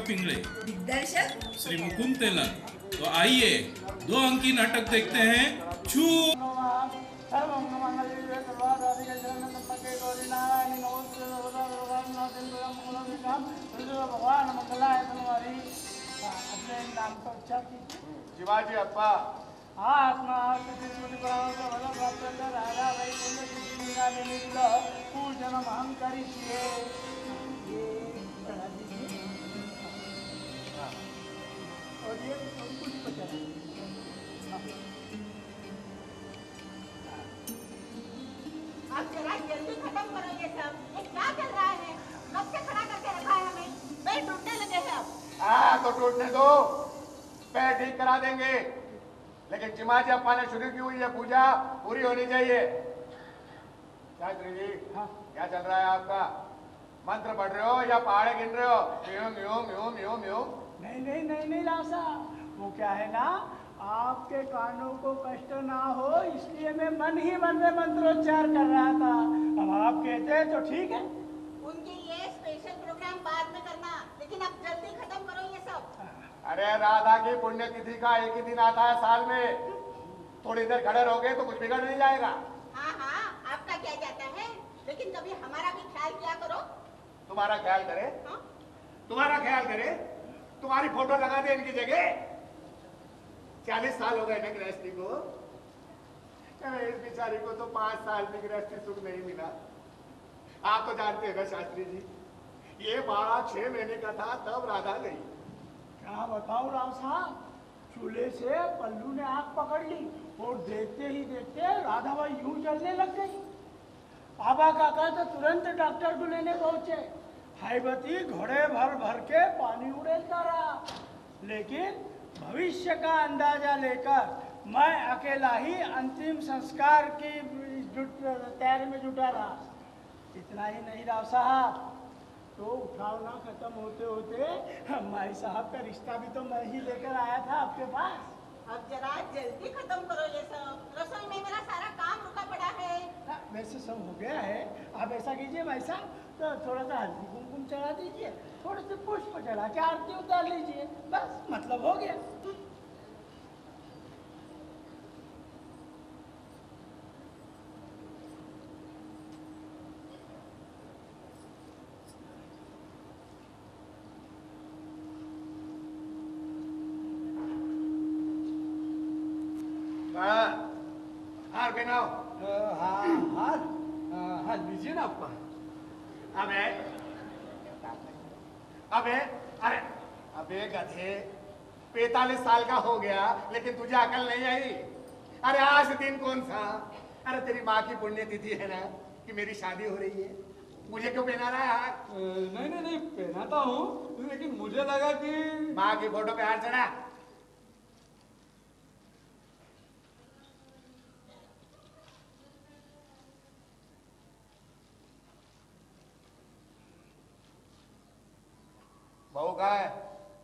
पिंगले, दिग्दर्शक श्री मुकुंद तेलंग। तो आइए 2 अंकी नाटक देखते हैं छू। शिवाजी अप्पा पूजन हम करी और ये कुछ बचा है। आप जरा जल्दी खत्म करो ये सब। ये क्या चल रहा है? कब से खड़ा करके रखा है हमें? पैर टूटने लगे हैं अब। तो टूटने दो, पैर ठीक करा देंगे, लेकिन चिमाजी अप्पा ने शुरू की हुई है पूजा पूरी होनी चाहिए। शास्त्री जी, क्या चल रहा है आपका? मंत्र पढ़ रहे हो या पहाड़े गिन रहे हो? यूं यूं यूं यूं यूं। नहीं राव साहब, वो क्या है ना, आपके कानों को कष्ट ना हो इसलिए मैं मन ही मन में मंत्रोच्चार कर रहा था। अब आप कहते हैं तो ठीक है। उनके ये स्पेशल प्रोग्राम बाद में करना, लेकिन अब जल्दी खत्म करो ये सब। अरे राधा की पुण्यतिथि का एक ही दिन आता है साल में, थोड़ी देर खड़े रहोगे तो कुछ बिगड़ नहीं जाएगा। हाँ, आपका क्या जाता है, लेकिन कभी हमारा भी ख्याल किया करो। तुम्हारा ख्याल करे? हाँ? तुम्हारा ख्याल करे? तुम्हारी फोटो लगा दे इनकी जगह। 40 साल हो गए ना गृहस्थी को। इस बेचारी को तो 5 साल में गृहस्थी सुख नहीं मिला। आप तो जानते हैं ना शास्त्री जी, ये बाड़ा 6 महीने का था तब राधा गई। क्या बताऊं राव साहब, चूल्हे से पल्लू ने आग पकड़ ली और देखते ही देखते राधा भाई यूं चलने लग गई। बाबा काका तो तुरंत डॉक्टर को लेने पहुंचे। हाईबती घोड़े भर भर के पानी उड़ेलता रहा, लेकिन भविष्य का अंदाजा लेकर मैं अकेला ही अंतिम संस्कार की तैयारी में जुटा रहा। इतना ही नहीं राव साहब, तो उठावना खत्म होते होते माई साहब का रिश्ता भी तो मैं ही लेकर आया था आपके पास। अब जरा जल्दी खत्म करो ये सब। रसोई में मेरा सारा काम रुका पड़ा है। वैसे सब हो गया है। आप ऐसा कीजिए भाई साहब, तो थोड़ा सा हल्दी कुमकुम चढ़ा दीजिए, थोड़े से पुष्प चढ़ा के आरती उतार लीजिए, बस मतलब हो गया। हार पहनाओ। हार लीजिए ना आपका। अबे अबे अरे अबे गधे 45 साल का हो गया लेकिन तुझे अकल नहीं आई। अरे आज दिन कौन सा? अरे तेरी माँ की पुण्यतिथि है ना कि मेरी शादी हो रही है। मुझे क्यों पहना रहा है हार? नहीं नहीं नहीं पहनाता हूँ, लेकिन मुझे लगा कि माँ की फोटो पे हार चढ़ा। बहू कहाँ है?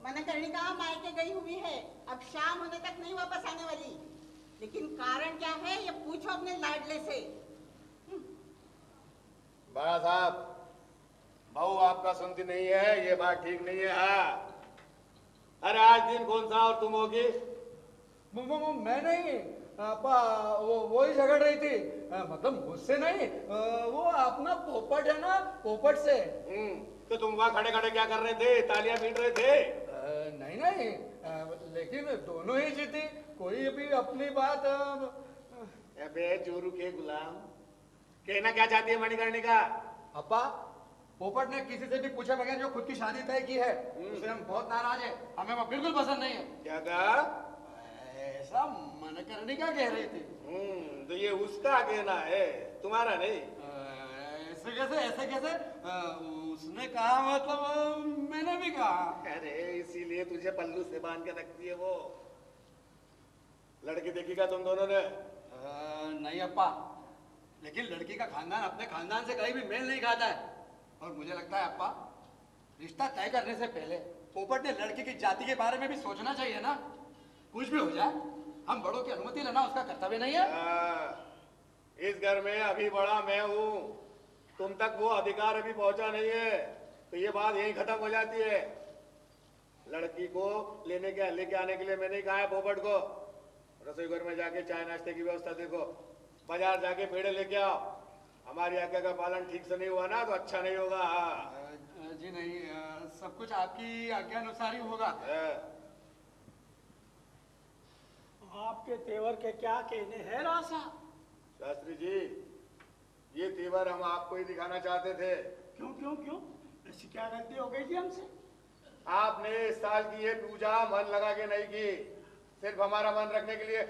मनकर्णिका मायके गई हुई है, अब शाम होने तक नहीं वापस आने वाली। लेकिन कारण क्या है ये पूछो अपने लाडले से। बड़ा साहब, बहू आपका सुनती नहीं है, ये बात ठीक नहीं है। हाँ, अरे आज दिन कौन सा और तुम होगी? मैं नहीं अपा, वो ही झगड़ रही थी, मतलब मुझसे नहीं, वो अपना पोपट है ना, पोपट से। तो तुम वहाँ खड़े खड़े क्या कर रहे थे? तालियां पीट रहे थे? नहीं नहीं, लेकिन दोनों ही जीती, कोई भी अपनी बात। अबे चोरू के गुलाम, कहना क्या चाहती है मणिकर्णिका? अपा, पोपट ने किसी से भी पूछे बगैर जो खुद की शादी तय की है, उससे हम बहुत नाराज हैं, हमें वो बिल्कुल पसंद नहीं है। क्या कहा? ऐसा मनकर्णिका कह रही थी। तो ये उसका कहना है, तुम्हारा नहीं। ऐसे कैसे उसने कहा, मतलब मैंने भी कहा। अरे इसीलिए तुझे पल्लू से बांध के रखती है वो। लड़की देखी क्या तुम दोनों ने? नहीं अप्पा, लेकिन लड़की का खानदान अपने खानदान से कहीं भी मेल नहीं खाता है। और मुझे लगता है अप्पा, रिश्ता तय करने से पहले पोपट ने लड़की की जाति के बारे में भी सोचना चाहिए ना। कुछ भी हो जाए, हम बड़ों की अनुमति लेना उसका कर्तव्य नहीं है। इस घर में अभी बड़ा मैं हूँ, तुम तक वो अधिकार अभी पहुंचा नहीं है, तो ये बात यहीं खत्म हो जाती है। लड़की को लेके आने के लिए मैंने कहा है पोपट को, रसोई घर में जाके चाय नाश्ते की व्यवस्था देखो, बाजार जाके पेड़े लेके आओ। हमारी आज्ञा का पालन ठीक से नहीं हुआ ना तो अच्छा नहीं होगा। जी नहीं, सब कुछ आपकी आज्ञा अनुसार ही होगा। आपके तेवर के क्या कहने हैं रासा? शास्त्री जी, ये तेवर हम आपको ही दिखाना चाहते थे। क्यों क्यों क्यों? ऐसी क्या गलती हो गई थी हमसे? आपने इस साल की ये पूजा मन लगा के नहीं की, सिर्फ हमारा मन रखने के लिए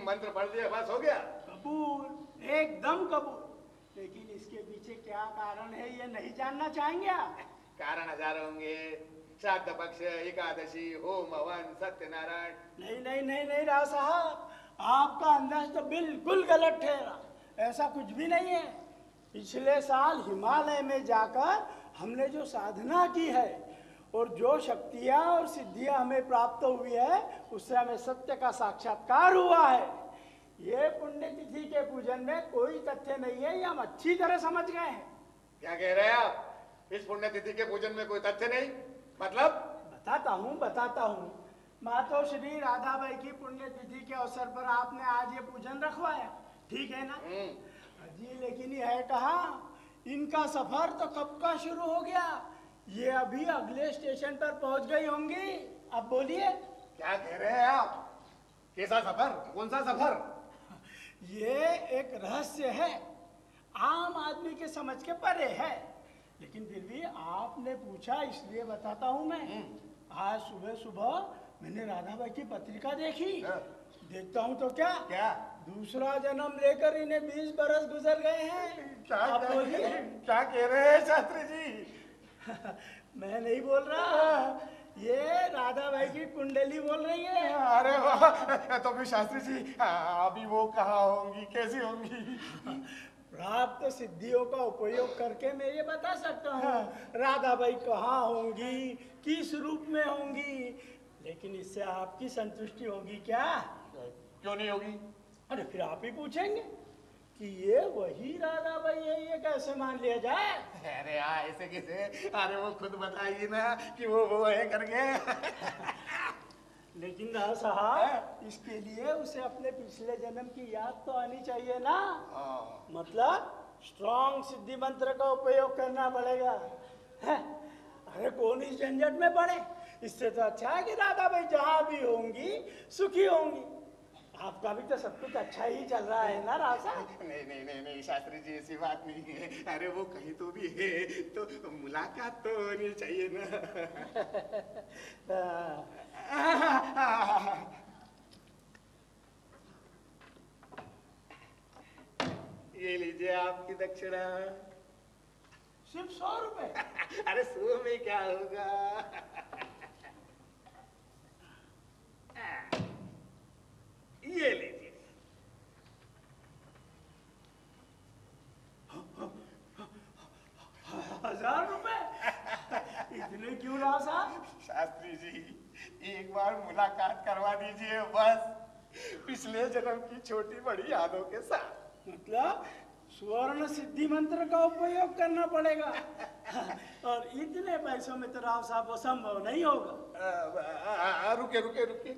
मंत्र पढ़ दिया, बस हो गया। कबूल, एकदम कबूल। लेकिन इसके पीछे क्या कारण है ये नहीं जानना चाहेंगे आप? कारण हजार होंगे, श्राद्ध पक्ष, एकादशी, होम हवन, सत्यनारायण। नहीं नहीं नहीं नहीं राव साहब, आपका अंदाज तो बिल्कुल गलत ठहरा। ऐसा कुछ भी नहीं है। पिछले साल हिमालय में जाकर हमने जो साधना की है और जो शक्तियां और सिद्धियां हमें प्राप्त हुई है, उससे हमें सत्य का साक्षात्कार हुआ है। ये पुण्यतिथि के पूजन में कोई तथ्य नहीं है, ये हम अच्छी तरह समझ गए हैं। क्या कह रहे हैं आप? इस पुण्यतिथि के पूजन में कोई तथ्य नहीं? मतलब? बताता हूँ। मातो श्री राधाबाई की पुण्यतिथि के अवसर पर आपने आज ये पूजन रखवाया, ठीक है ना? जी, लेकिन ये है कहाँ? इनका सफर तो कब का शुरू हो गया, ये अभी अगले स्टेशन पर पहुंच गई होंगी। अब बोलिए, क्या कह रहे हैं आप? कैसा सफर? कौन सा सफर? ये एक रहस्य है, आम आदमी के समझ के परे है, लेकिन फिर भी आपने पूछा इसलिए बताता हूँ मैं। आज सुबह सुबह मैंने राधाबाई की पत्रिका देखी। देखता हूँ तो क्या दूसरा जन्म लेकर इन्हें 20 बरस गुजर गए हैं। क्या कह रहे हैं शास्त्री जी? मैं नहीं बोल रहा, ये राधाबाई की कुंडली बोल रही है। अरे वाह, तो फिर शास्त्री जी अभी वो कहाँ होंगी, कैसी होंगी? प्राप्त सिद्धियों का उपयोग करके मैं ये बता सकता हूँ राधाबाई कहाँ होंगी, किस रूप में होंगी, लेकिन इससे आपकी संतुष्टि होगी क्या? क्यों नहीं होगी? अरे फिर आप ही पूछेंगे कि ये वही राधाबाई है, ये कैसे मान लिया जाए? अरे ऐसे कैसे? अरे वो खुद बताइए ना कि वो है करके। लेकिन राव साहब, इसके लिए उसे अपने पिछले जन्म की याद तो आनी चाहिए ना। मतलब स्ट्रॉन्ग सिद्धि मंत्र का उपयोग करना पड़ेगा। अरे कौन इस झंझट में पड़े? इससे तो अच्छा है कि राधाबाई जहां भी होंगी सुखी होंगी। आपका भी तो सब कुछ अच्छा ही चल रहा है ना राव साहब? नहीं नहीं नहीं नहीं शास्त्री जी, ऐसी बात नहीं है। अरे वो कहीं तो भी है तो मुलाकात तो होनी चाहिए ना। ये लीजिए आपकी दक्षिणा। सिर्फ 100 रुपए? अरे 100 में क्या होगा। ये लीजिए। 1000 रुपए? इतने क्यों राव साहब? शास्त्री जी, एक बार मुलाकात करवा दीजिए बस, पिछले जन्म की छोटी बड़ी यादों के साथ। मतलब स्वर्ण सिद्धि मंत्र का उपयोग करना पड़ेगा और इतने पैसों में तो राव साहब वो संभव नहीं होगा। रुके रुके रुके,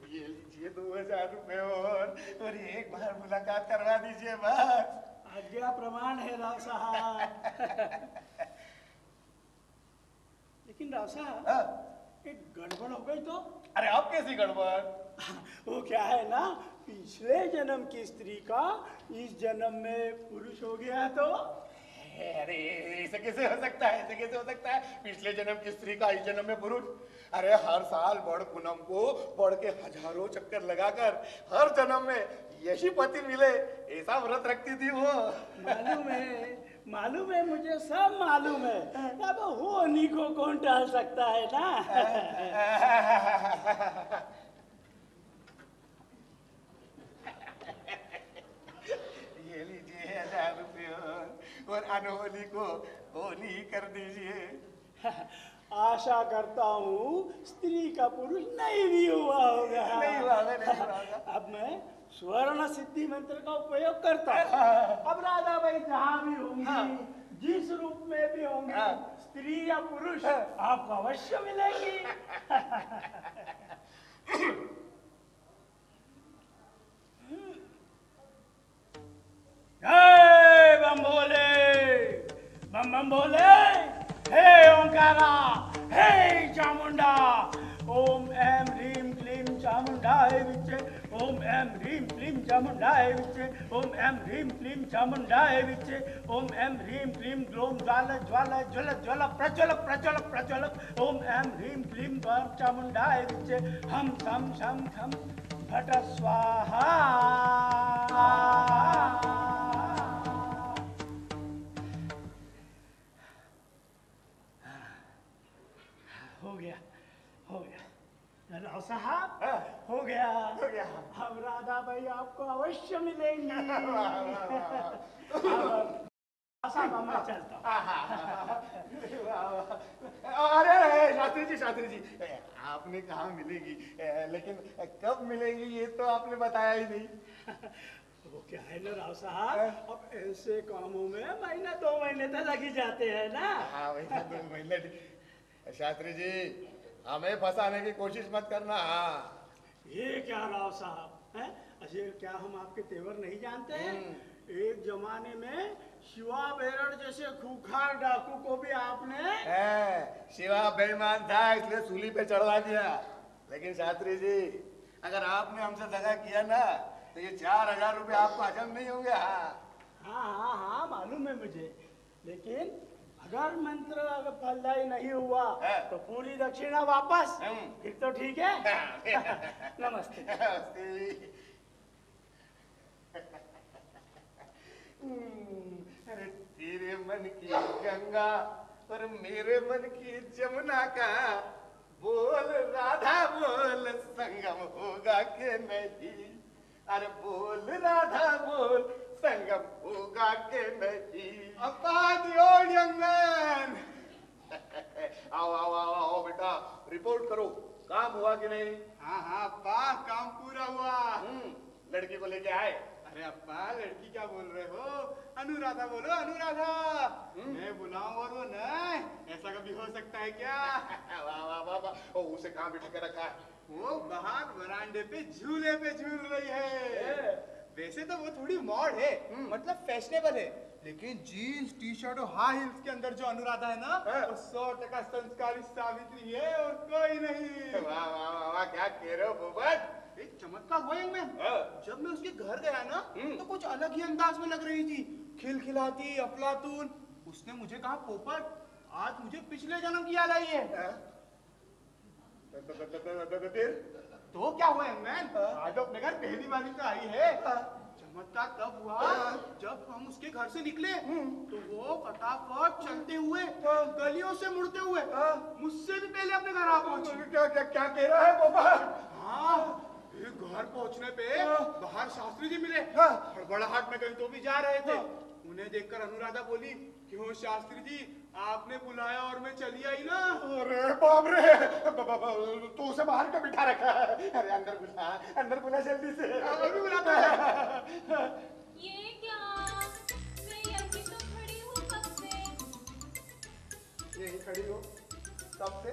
ये लीजिए 2000 रुपए और एक बार मुलाकात करवा दीजिए बस। आज्ञा प्रमाण है राव साहब। लेकिन राव साहब, एक गड़बड़ हो गई तो? अरे आप कैसी गड़बड़? वो क्या है ना, पिछले जन्म की स्त्री का इस जन्म में पुरुष हो गया तो? अरे ऐसे कैसे हो सकता है, ऐसे कैसे हो सकता है? पिछले जन्म की स्त्री का इस जन्म में पुरुष? अरे हर साल बड़ पूनम को बढ़ के हजारों चक्कर लगाकर हर जन्म में यही पति मिले ऐसा व्रत रखती थी वो। मालूम है मुझे, सब मालूम है। अब वो उन्हीं को कौन टाल सकता है ना। ये लीजिए 1000 रुपये और अनहोनी को होनी कर दीजिए। आशा करता हूँ स्त्री का पुरुष नहीं भी हुआ होगा। नहीं हुआ होगा, नहीं हुआ होगा। अब मैं स्वर्ण सिद्धि मंत्र का उपयोग करता हूँ। अब राधा भाई जहाँ भी होंगी, जिस रूप में भी होंगी, स्त्री या पुरुष आपको अवश्य मिलेंगी। जय बम भोले, बम बम भोले, हे ओंकारा, हे चामुंडा, ओम ऐं ह्रीं क्लीं चामुंडाय विच्चे, ओम ऐं ह्रीं क्लीं चामुंडाय विच्चे, ओम ऐं ह्रीं क्लीं चामुंडाय विच्चे, ओम ऐं ह्रीं क्लीं ग्लौं ज्वाल ज्वाल ज्वल ज्वल प्रज्वल प्रज्वल प्रज्वल, ओम ऐं ह्रीं क्लीं ग्लौं चामुंडाय विच्चे, हम सम शम खम फट स्वाहा। हो गया, हो गया राव साहब, हो गया, हो गया। अब राधा भाई आपको अवश्य मिलेंगी। साहब अब मैं चलता हूँ। अरे शास्त्री जी, आपने कहा मिलेगी, लेकिन कब मिलेंगी ये तो आपने बताया ही नहीं। वो क्या है ना राव साहब, अब ऐसे कामों में महीना 2 महीने तो लग ही जाते हैं ना। हाँ महीना 2 महीने। शास्त्री जी, हमें फंसाने की कोशिश मत करना। हाँ ये क्या राव साहब हैं? अजय क्या हम आपके तेवर नहीं जानते हैं? एक जमाने में शिवा बेरड़ जैसे खूंखार डाकू को भी आपने शिवा बेईमान था इसलिए सूली पे चढ़वा दिया। लेकिन शास्त्री जी, अगर आपने हमसे दगा किया ना तो ये 4000 रुपये आपको हजम नहीं होंगे। हाँ मालूम है मुझे, लेकिन अगर मंत्र अगर फलदायी नहीं हुआ तो पूरी दक्षिणा वापस, फिर तो ठीक है। नमस्ते। अरे तेरे मन की गंगा और मेरे मन की जमुना का बोल राधा बोल संगम होगा के नहीं। अरे बोल राधा बोल संगम होगा के नहीं। आओ बेटा, रिपोर्ट करो, काम हुआ कि नहीं? हाँ अप्पा, काम पूरा हुआ। लड़की को लेके आए? अरे अप्पा, लड़की क्या बोल रहे हो? अनुराधा बोलो, अनुराधा। मैं बुलाऊं और वो नहीं, ऐसा कभी हो सकता है क्या? वाह, उसे कहाँ बिठा के रखा है? वो बाहर वरांडे पे झूले पे झूल रही है। वैसे तो वो थोड़ी मॉड है, मतलब फैशनेबल है, लेकिन जीन्स टी शर्ट और हाई हील्स के अंदर जो अनुराधा है ना, वो 100% संस्कारी सावित्री है और कोई नहीं। वाह वाह वाह वाह, क्या कह रहे हो पोपट? एक चमत्कार हुआ यंगमैन, जब मैं उसके घर गया ना तो कुछ अलग ही अंदाज में लग रही थी, खिलखिलाती, अफलातून। उसने मुझे कहा, पोपट आज मुझे पिछले जन्म की याद आई है। फिर तो क्या हुआ यंगमैन, आज तो अपने घर पहली बार तो आई है। चमत्कार तब हुआ जब हम उसके घर से निकले तो वो फटाफट चलते हुए, गलियों से मुड़ते हुए मुझसे भी पहले अपने घर आ पहुंची। क्या क्या क्या कह रहा है पोपट? हाँ, फिर घर पहुंचने पे बाहर शास्त्री जी मिले, हड़बड़ाहट में कहीं तो भी जा रहे थे। उन्हें देखकर अनुराधा बोली, क्यों शास्त्री जी, आपने बुलाया और मैं चली आई ना। अरे बाप रे, तू उसे बाहर क्यों बिठा रखा है? अरे अंदर बुला जल्दी से। अभी बुलाता है। ये क्या, मैं यहीं तो खड़ी हूँ कब से। यही खड़ी हो कब से?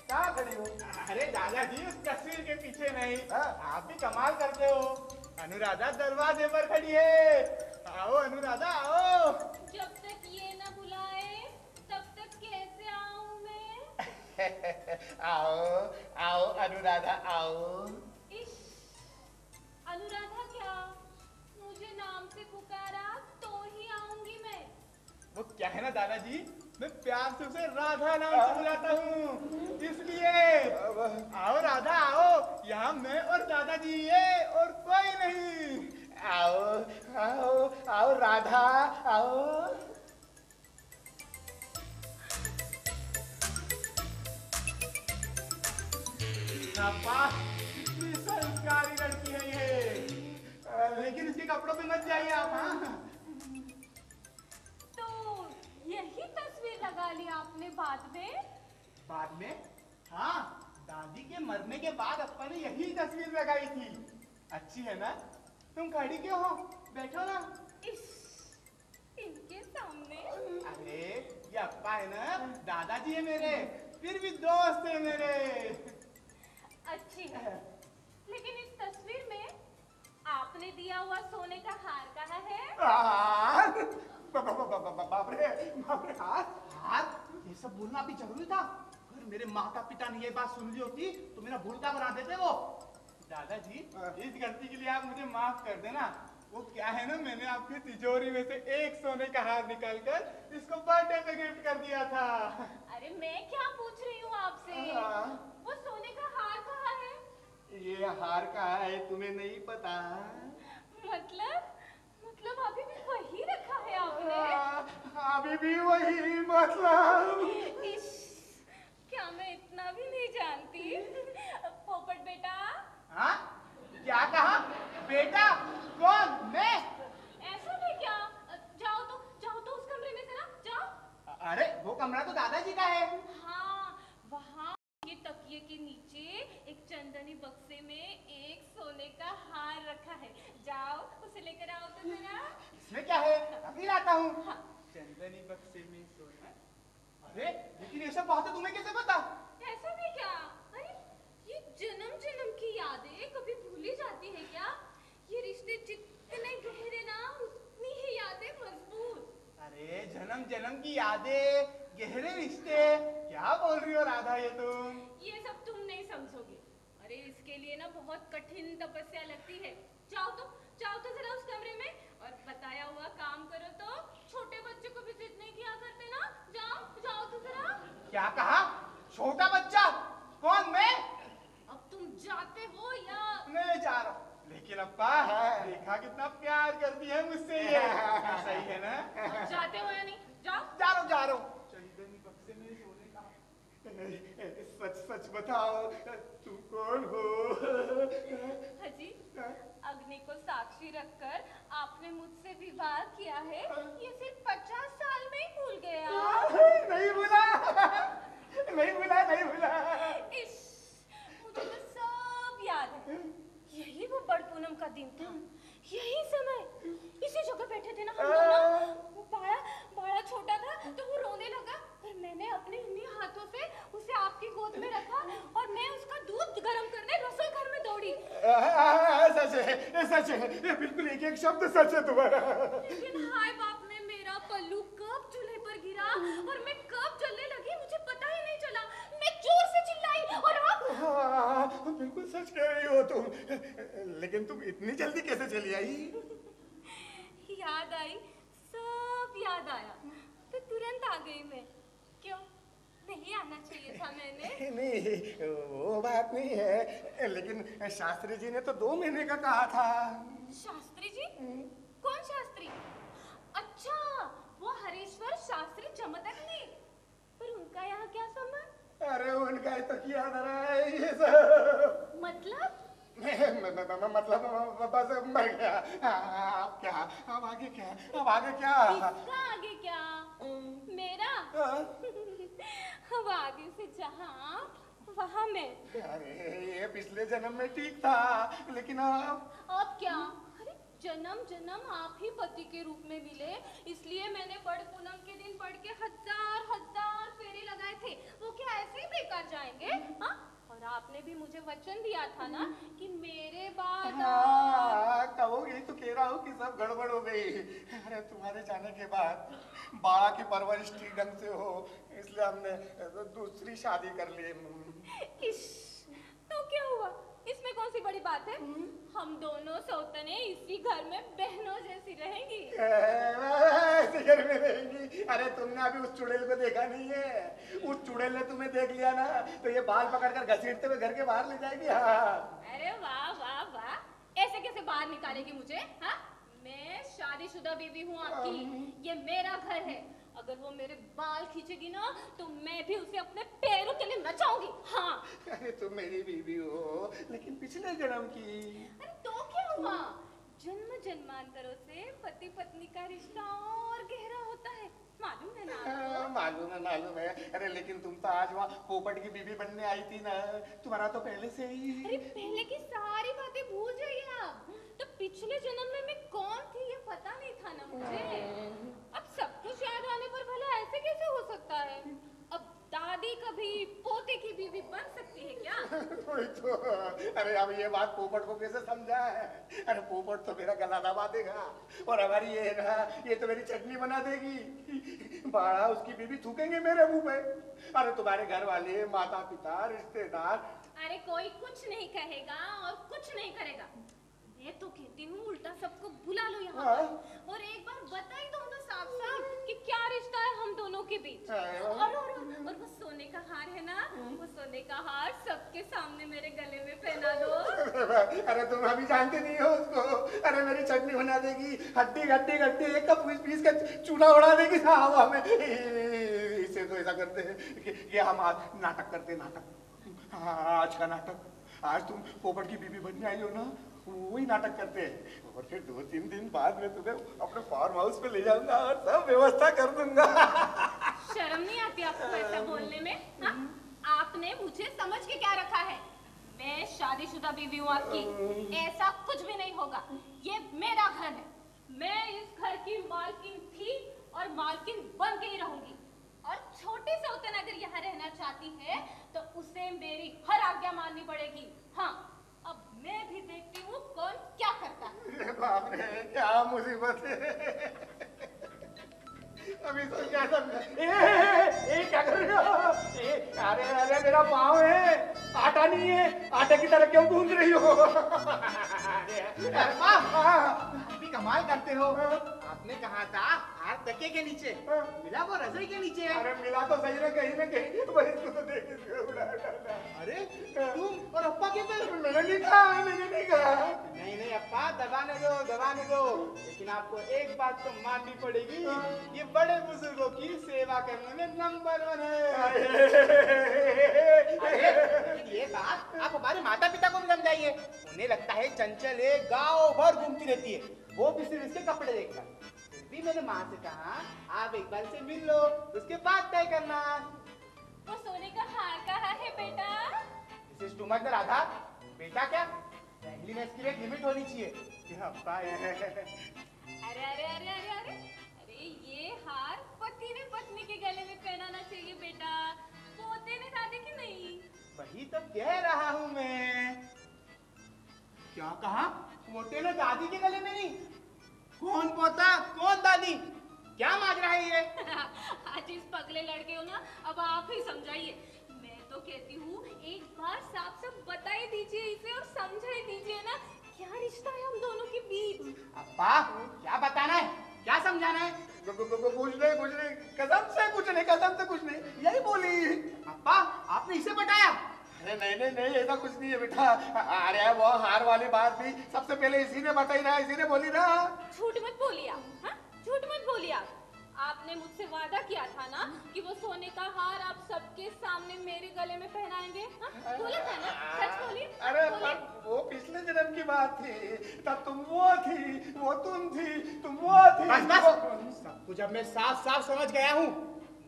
कहाँ खड़ी हो? अरे दादाजी, उस तस्वीर के पीछे नहीं, हाँ? आप भी कमाल करते हो। अनुराधा दरवाजे पर खड़ी है। आओ अनुराधा आओ। जब तक ये न बुलाए तब तक कैसे आऊं मैं। आओ आओ अनुराधा आओ। इश, अनुराधा क्या, मुझे नाम से पुकारा तो ही आऊंगी मैं। वो क्या है ना दादाजी, मैं प्यार से उसे राधा नाम से बुलाता हूँ, इसलिए। आओ राधा आओ, यहाँ मैं और दादाजी है और कोई नहीं। आओ आओ आओ राधा आओ। कितनी संस्कारी लड़की है ये, लेकिन इसके कपड़ों पे मत जाइए आप। हाँ, तो यही तस्वीर लगा ली आपने बाद में? बाद में? हाँ, दादी के मरने के बाद अपन ने यही तस्वीर लगाई थी। अच्छी है ना? तुम खड़ी क्यों हो, बैठो ना। इश, इनके सामने। अरे ये अप्पा है ना, दादाजी है मेरे, फिर भी दोस्त है मेरे। अच्छी है, लेकिन इस तस्वीर में आपने दिया हुआ सोने का हार कहाँ है? बाप रे हार, ये सब बोलना भी जरूरी था। अगर मेरे माता पिता ने ये बात सुन ली होती तो मेरा भूलता बना देते वो। दादाजी, इस गलती के लिए आप मुझे माफ कर देना। वो क्या है ना, मैंने आपकी तिजोरी में से एक सोने का हार निकालकर इसको बर्थडे पे गिफ्ट कर दिया था। अरे मैं क्या पूछ रही हूँ आपसे, वो सोने का हार कहाँ है? ये हार कहाँ है तुम्हें नहीं पता? मतलब अभी भी वही रखा है आपने? अभी भी वही, मतलब। इश, क्या मैं इतना भी नहीं जानती? पोपट बेटा। हाँ? क्या कहा? बेटा? कौन? मैं? ऐसा भी क्या? जाओ तो उस कमरे में से ना, जाओ। अरे वो कमरा तो दादाजी का है। हाँ, वहाँ ये तकिए के नीचे एक चंदनी बक्से में एक सोने का हार रखा है। जाओ उसे लेकर आओ तो जरा। इसमें क्या है, अभी लाता हूँ। हाँ। चंदनी बक्से में सोना। अरे लेकिन ये सब बातें तुम्हें कैसे पता? ऐसा भी क्या? अरे ये जन्म जन्म की यादें कभी भूली जाती है क्या? ये रिश्ते जितने गहरे ना, उतनी ही यादें मजबूत। अरे जन्म जन्म की यादें, गहरे रिश्ते, क्या बोल रही हो राधा ये तुम? ये सब तुम नहीं समझोगे। अरे इसके लिए ना बहुत कठिन तपस्या लगती है। जाओ तो जरा उस कमरे में और बताया हुआ काम करो तो छोटे बच्चे को भी जिद नहीं किया करते ना। जाओ तो जरा। क्या कहा? छोटा बच्चा? कौन, मैं? अब तुम जाते हो या? मैं जा रहा हूँ, लेकिन अप्पा देखा कितना प्यार करती है मुझसे ये। सही है ना? अब जाते हो या नहीं? जाओ। जा रहा हूँ। चंदनी बक्से में सोने का। सच बताओ, तुम कौन हो? हाजी, अग्नि को साक्षी रखकर आपने मुझसे विवाह किया है, ये सिर्फ 50 साल में ही भूल गया। नहीं भूला। इश, मुझे तो सब याद है। यही वो बड़ पूनम का दिन था। यही समय इसी जगह बैठे थे ना हम दोनों। वो बाड़ा छोटा था तो वो रोने लगा और मैंने अपने इन्हीं हाथों से उसे आपकी गोद में रखा और मैं उसका दूध गर्म करने रसोई घर में दौड़ी। सच है, ये बिल्कुल एक एक शब्द सच है तुम्हारा। लेकिन हाय बाप में मेरा पल्लू कब चूल्हे पर गिरा और मैं कब जलने लगी मुझे पता ही नहीं चला। मैं जोर से चिल्लाई और आप। हाँ, बिल्कुल सच कह रही हो तुम। लेकिन तुम इतनी जल्दी कैसे चली आई? याद आई, सब याद आया तो तुरंत आ गई मैं। क्यों नहीं आना चाहिए था मैंने? नहीं वो बात नहीं है, लेकिन शास्त्री जी ने तो 2 महीने का कहा था। शास्त्री जी? कौन शास्त्री? अच्छा वो हरीश्वर शास्त्री चमत्कारी। पर उनका यहाँ क्या संबंध? अरे उनका ही तो किया रहा है ये सब। मतलब? मतलब बस मर गया। अब क्या? अब आगे क्या? अब आगे क्या? किसका आगे क्या? मेरा? अब आगे से जहाँ वहाँ मैं। अरे ये पिछले जन्म में ठीक था, लेकिन अब क्या? अरे जन्म जन्म आप ही पति के रूप में मिले, इसलिए मैंने बड़ पूनम के दिन पढ़ के हजार फेरे लगाए थे। वो क्या ऐसे ही बेकार जाएंगे? हाँ? और आपने भी मुझे वचन दिया था ना कि मेरे बाद। कहो यही तो कह रहा हूँ कि सब गड़बड़ हो गई। अरे तुम्हारे जाने के बाद बाड़ा की परवरिश ठीक ढंग से हो, इसलिए हमने दूसरी शादी कर ली। इश, तो क्या हुआ? इसमें कौन सी बड़ी बात है? हम दोनों सौतने इसी घर में बहनों जैसी रहेंगी। ऐसे घर में रहेंगी? अरे तुमने अभी उस चुड़ैल को देखा नहीं है? उस चुड़ैल ने तुम्हें देख लिया ना तो ये बाल पकड़कर घसीटते हुए घर के बाहर ले जाएगी। हाँ। अरे वाह वाह वाह, ऐसे कैसे बाहर निकालेगी मुझे? हाँ, मैं शादीशुदा बीवी हूँ आपकी, ये मेरा घर है। अगर वो मेरे बाल खींचेगी ना तो मैं भी उसे अपने पैरों तले नचाऊंगी। हाँ। अरे तुम मेरी बीवी हो, लेकिन पिछले जन्म की। अरे तो क्या हुआ? जन्म जन्मांतरों से पति पत्नी का रिश्ता और गहरा होता है, मालूम है ना आपको? मालूम है। अरे लेकिन तुम तो आज वहाँ पोपट की बीवी बनने आई थी ना, तुम्हारा तो पहले से ही। अरे पहले की सारी बातें भूल जाइए आप। तो पिछले जन्म में मैं कौन थी ये पता नहीं था ना मुझे। अब सब कुछ याद आने पर भला ऐसे कैसे हो सकता है? अब दादी कभी पोते की बीवी बन सकती है क्या? वही तो। अरे अब ये बात पोपट को कैसे समझा है? अरे पोपट तो मेरा गला दबा देगा और हमारी ये ना, ये तो मेरी चटनी बना देगी। बाड़ा उसकी बीवी थूकेंगे मेरे मुंह पे। अरे तुम्हारे घर वाले, माता पिता, रिश्तेदार। अरे कोई कुछ नहीं कहेगा और कुछ नहीं करेगा। मैं तो कहती हूँ उल्टा सबको बुला लो यहाँ पर और एक बार बता ही दो तो साफ साफ कि क्या रिश्ता है हम दोनों के बीच। और वो सोने का हार है ना, वो सोने का हार सबके सामने मेरे गले में पहना दो। अरे तुम अभी जानते नहीं हो उसको। अरे मेरी चटनी बना देगी, हड्डी गड्डी गड्डी एक कप पीस का चूना उड़ा देगी हवा में। इसे तो ऐसा करते हैं कि हम आज नाटक करते, नाटक। हाँ, आज का नाटक। आज तुम पोपट की बीवी बनने आई हो ना, वही नाटक करते हैं और फिर 2-3 दिन बाद में तुम्हें अपने फार्म हाउस पे ले जाऊंगा और सब व्यवस्था कर दूंगा। शर्म नहीं आती आपको ऐसा बोलने में? हाँ? आपने मुझे समझ के क्या रखा है? मैं शादीशुदा बीवी हूँ आपकी, ऐसा कुछ भी नहीं होगा। ये मेरा घर है, मैं इस घर की मालकिन थी और मालकिन बन के ही रहूंगी। और छोटी सौतन अगर यहाँ रहना चाहती है तो उसे मेरी हर आज्ञा माननी पड़ेगी। हाँ, अब मैं भी देखती हूँ कौन क्या करता है। बाप रे, क्या मुसीबत है। अभी तो क्या समझा? क्या कर रहे हो? अरे मेरा पाँव है, आटा नहीं है, आटे की तरह क्यों गूंज रही हो? आप भी कमाल करते हो। आपने कहा था हाथ तकिए के नीचे, मिला वो रजाई के नीचे है। अरे मिला तो सही ना कहीं ना कहीं, वही तो देख उड़ा डाला। अरे तुम और अप्पा के पे? मैंने नहीं कहा, मैंने नहीं कहा। नहीं अप्पा, दबाने दो। लेकिन आपको एक बात तो माननी पड़ेगी, ये बड़े बुजुर्गों की सेवा करने में नंबर 1 है। ये बात आप हमारे माता पिता को भी समझाइए। उन्हें लगता है चंचल है, गाँव भर घूमती रहती है, वो भी सिर्फ इसके कपड़े देखकर। फिर भी मैंने माँ से कहा आप एक बार से मिल लो, उसके बाद तय करना। वो सोने का हार कहाँ है बेटा? राधा, बेटा क्या? फ्रेंडलीनेस की एक लिमिट होनी चाहिए कि अब्बा अरे अरे अरे अरे अरे अरे ये हार पति ने पत्नी के गले में पहनाना चाहिए बेटा, पोते ने दादी की नहीं। वही तो कह रहा हूँ मैं। क्या कहा? पोते ने दादी के गले में नहीं? कौन पोता कौन दादी? क्या मांग रहा है ये? आज इस पगले लड़के हो ना, अब आप ही समझाइए। मैं तो कहती हूँ एक बार साफ साफ बता ही दीजिए इसे और समझा ही दीजिए ना, क्या रिश्ता है हम दोनों के बीच। अब्बा क्या बताना है, क्या समझाना है? कुछ नहीं, कसम से कुछ नहीं, यही बोली। अब्बा आपने इसे बताया? अरे नहीं, ऐसा कुछ नहीं है बेटा। अरे वो हार वाली बात भी सबसे पहले इसी ने बताई ना, इसी ने बोली ना। झूठ मत बोलिए आप, हाँ? झूठ मत बोलिए आप। आपने मुझसे वादा किया था ना कि वो सोने का हार आप सबके सामने मेरे गले में पहनाएंगे, हाँ? बोला था ना, सच बोलिए। अरे पर वो पिछले जन्म की बात थी, तब तुम वो थी, वो तुम थी, तुम वो थी। बस सब कुछ अब मैं साफ साफ समझ गया हूँ।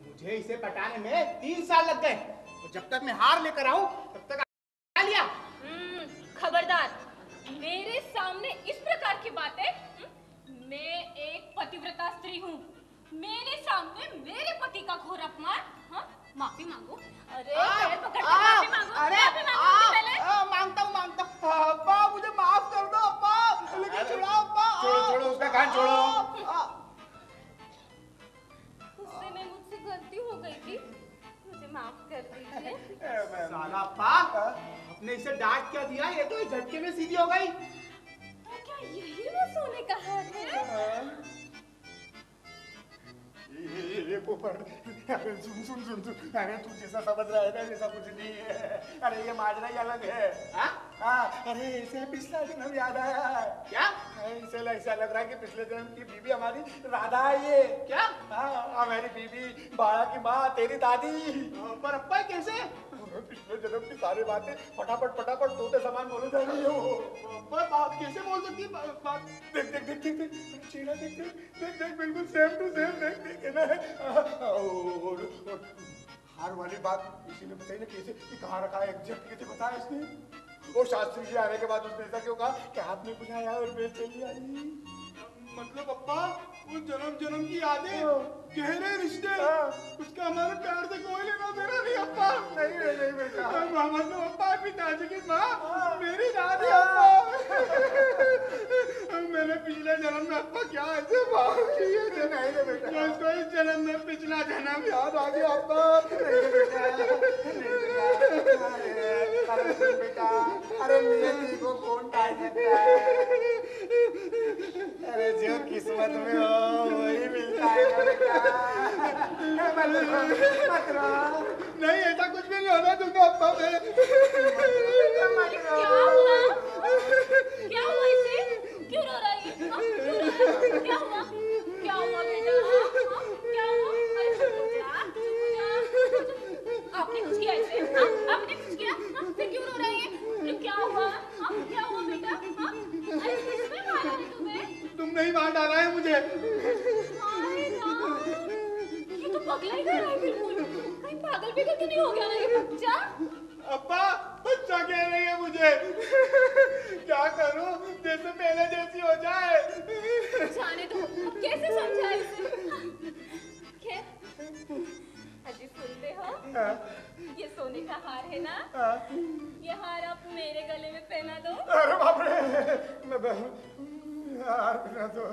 मुझे इसे पटाने में 3 साल लग गए और जब तक मैं हार लेकर आऊं तब तक आ लिया। खबरदार मेरे सामने इस प्रकार की बातें। मैं एक पतिव्रता स्त्री हूँ, मेरे सामने मेरे पति का घोर अपमान। हाँ? माफी मांगो। अरे पैर पकड़ के माफी मांगो। अरे माफी मांगो पहले। मांगता हूँ। अब्बा मुझे माफ कर दो अब्बा, लेकिन छुड़ाओ अब्बा। छोड़ो उसका कान छोड़ो। उससे में मुझसे गलती हो गई थी, मुझे माफ कर दीजिए। साला अब्बा आपने इसे डांट क्या दिया, ये तो एक झटके में सीधी हो गई। तो क्या यही वो सोने का हार है? ये पोपट, अरे सुन, अरे तू जैसा समझ रहा है ना वैसा कुछ नहीं है। अरे ये माजरा ही अलग है। हाँ, अरे इसे पिछला जन्म याद आया। क्या? इसे ऐसा लग रहा है कि पिछले जन्म की बीबी हमारी राधा है ये। क्या? हाँ, हमारी बीबी, बाला की माँ, तेरी दादी। पर अब्बा कैसे? पिछले जन्म की सारी बातें फटाफट तोते समान बोले जा रही हो। पर बात कैसे बोल सकती है? बात देख चेहरा देख बिल्कुल सेम टू सेम देख है ना। और हार वाली बात इसी ने बताई ना, कैसे कहाँ रखा है, एग्जैक्ट कैसे बताया इसने। और शास्त्री जी आने के बाद उसने ऐसा क्यों कहा कि आपने बुझाया और मैं चली आई। मतलब अब्बा वो जन्म की यादें, गहरे रिश्ते, उसका हमारे प्यार से कोई लेना देना नहीं अब्बा। नहीं बेटा, मतलब अब्बा पिताजी की माँ मेरी दादी अब्बा। मैंने पिछले जन्म में अब्बा क्या ऐसे बात की है? नहीं बेटा, उसको इस जन्म में पिछला जन्म याद आ गया अब्बा। बेटा, अरे नियति को कौन टाल सकता है? अरे जो किस्मत में हो वही मिलता है बेटा। मत रो। नहीं ऐसा कुछ भी नहीं होना दूंगा अब्बा मैं। क्या हुआ इसे? क्यों रो रहा है? क्या हुआ बेटा? क्या हुआ? अरे चुप हो जा। आपने कुछ किया इसे? आपने कुछ किया? फिर क्यों रो रहा है? क्या हुआ? क्या हुआ बेटा? अरे किसने मारा है तुम्हें? तुम नहीं मार डाला है मुझे। ये तो पगला ही कर रहा है बिल्कुल। कहीं पागल भी तो नहीं हो गया ना ये बच्चा? अब्बा बच्चा कह रही है मुझे। क्या करूं जैसे पहले जैसी हो जाए। जाने दो, अब कैसे समझाए इसे? खैर, अजी सुनते हो? ये सोने का हार है ना? ये हार आप मेरे गले में पहना दो। अरे बाप रे, यार बिना तो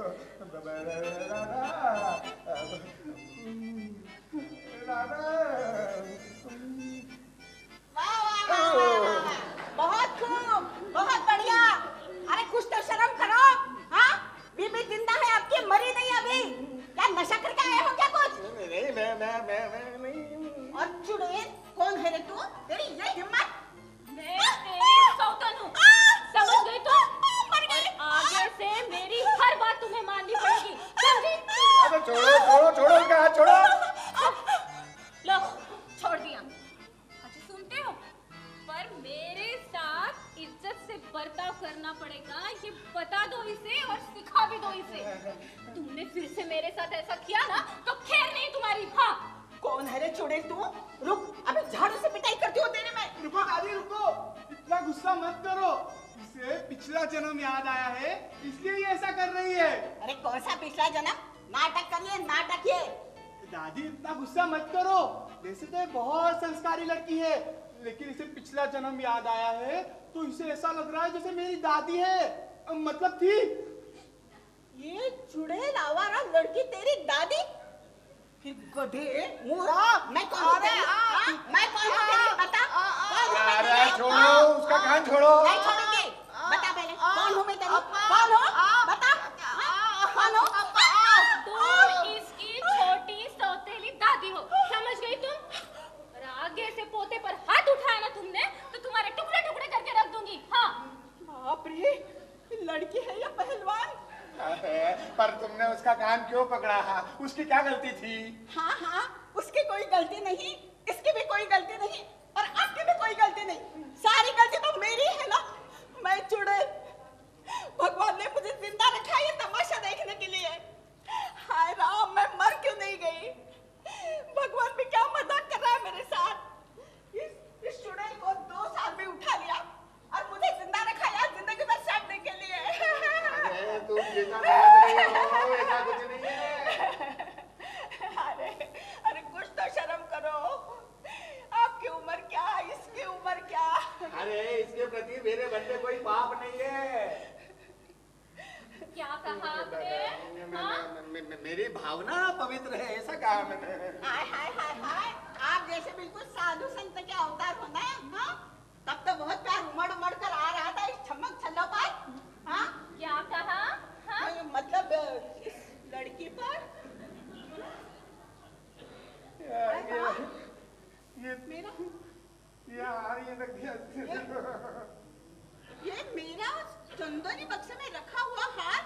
बहुत खूब, बहुत बढ़िया। अरे कुछ तो शर्म करो। हाँ, बीबी जिंदा है आपकी, मरी नहीं अभी। क्या नशा करके आए हो क्या कुछ? नहीं, मैं नहीं। और चुड़ैल कौन है रे तू? तेरी ये हिम्मत? मैं तेरी सौतन हूँ, समझ गई तो? आगे से मेरी हर बात तुम्हें माननी पड़ेगी, समझी? अबे छोड़ो उनका हाथ छोड़ो। लो, छोड़ दिया। अच्छा सुनते हो? पर मेरे साथ इज्जत से बर्ताव करना पड़ेगा, ये बता दो इसे और सिखा भी दो इसे। तुमने फिर से मेरे साथ ऐसा किया ना तो खैर नहीं तुम्हारी। हाँ, कौन है रे चुड़ैल तू? रुक, अबे झाड़ू से पिटाई करती हो तेरे में। रुको दादी रुको, इतना गुस्सा मत करो। इसे पिछला जन्म याद आया है, इसलिए ये ऐसा कर रही है। अरे कौन सा पिछला जन्म? नाटक करिए, नाटक ये। दादी इतना गुस्सा मत करो, वैसे तो ये बहुत संस्कारी लड़की है, लेकिन इसे पिछला जन्म याद आया है तो इसे ऐसा लग रहा है जैसे मेरी दादी है, मतलब थी। ये चुड़ैल आवारा लड़की तेरी दादी? फिर गधे मुरा, मैं कौन हूँ तेरी? मैं कौन हूँ तेरी? बता। कौन हूँ मैं अरे तेरी? छोड़ो, उसका कान छोड़ो। नहीं छोड़ूंगी। बता पहले कौन हूँ मैं तेरी? कौन हूँ? बता। कौन हूँ? तुम इसकी छोटी सौतेली दादी हो, समझ गई तुम? और आगे से पोते पर हाथ उठाया ना तुमने तो तुम्हारे टुकड़े टुकड़े करके रख दूंगी। हाँ। बाप रे, लड़की है या पहलवान? पर तुमने उसका कान क्यों पकड़ा? उसकी क्या गलती थी? हाँ हाँ, उसकी कोई गलती नहीं, इसकी भी कोई गलती नहीं, और आपकी भी कोई गलती नहीं। सारी गलती तो मेरी है ना। मैं चुड़ैल, भगवान ने मुझे जिंदा रखा है ये तमाशा देखने के लिए। हाय राम, मैं मर क्यों नहीं गई? भगवान भी क्या मजाक कर रहा है मेरे साथ। इस चुड़ैल को 2 साल में उठा लिया और मुझे जिंदा रखा यार जिंदगी भर सड़ने के लिए। अरे तुम जैसा समझ रही हो, ऐसा कुछ नहीं है। अरे कुछ तो शर्म करो। आपकी उम्र क्या, इसकी उम्र क्या? अरे इसके प्रति मेरे मन में कोई पाप नहीं है। क्या कहा आपने? मेरी भावना पवित्र है, ऐसा कहा मैंने। हाय हाय हाय हाय, आप जैसे बिल्कुल साधु संत के अवतार होना है। हाँ, तब तो बहुत प्यार उमड़ उमड़ कर आ रहा था इस छमक छल्लो पर। हाँ, क्या कहा? हाँ? मतलब इस लड़की पर। ये मेरा ये मेरा चंदनी बक्से में रखा हुआ हार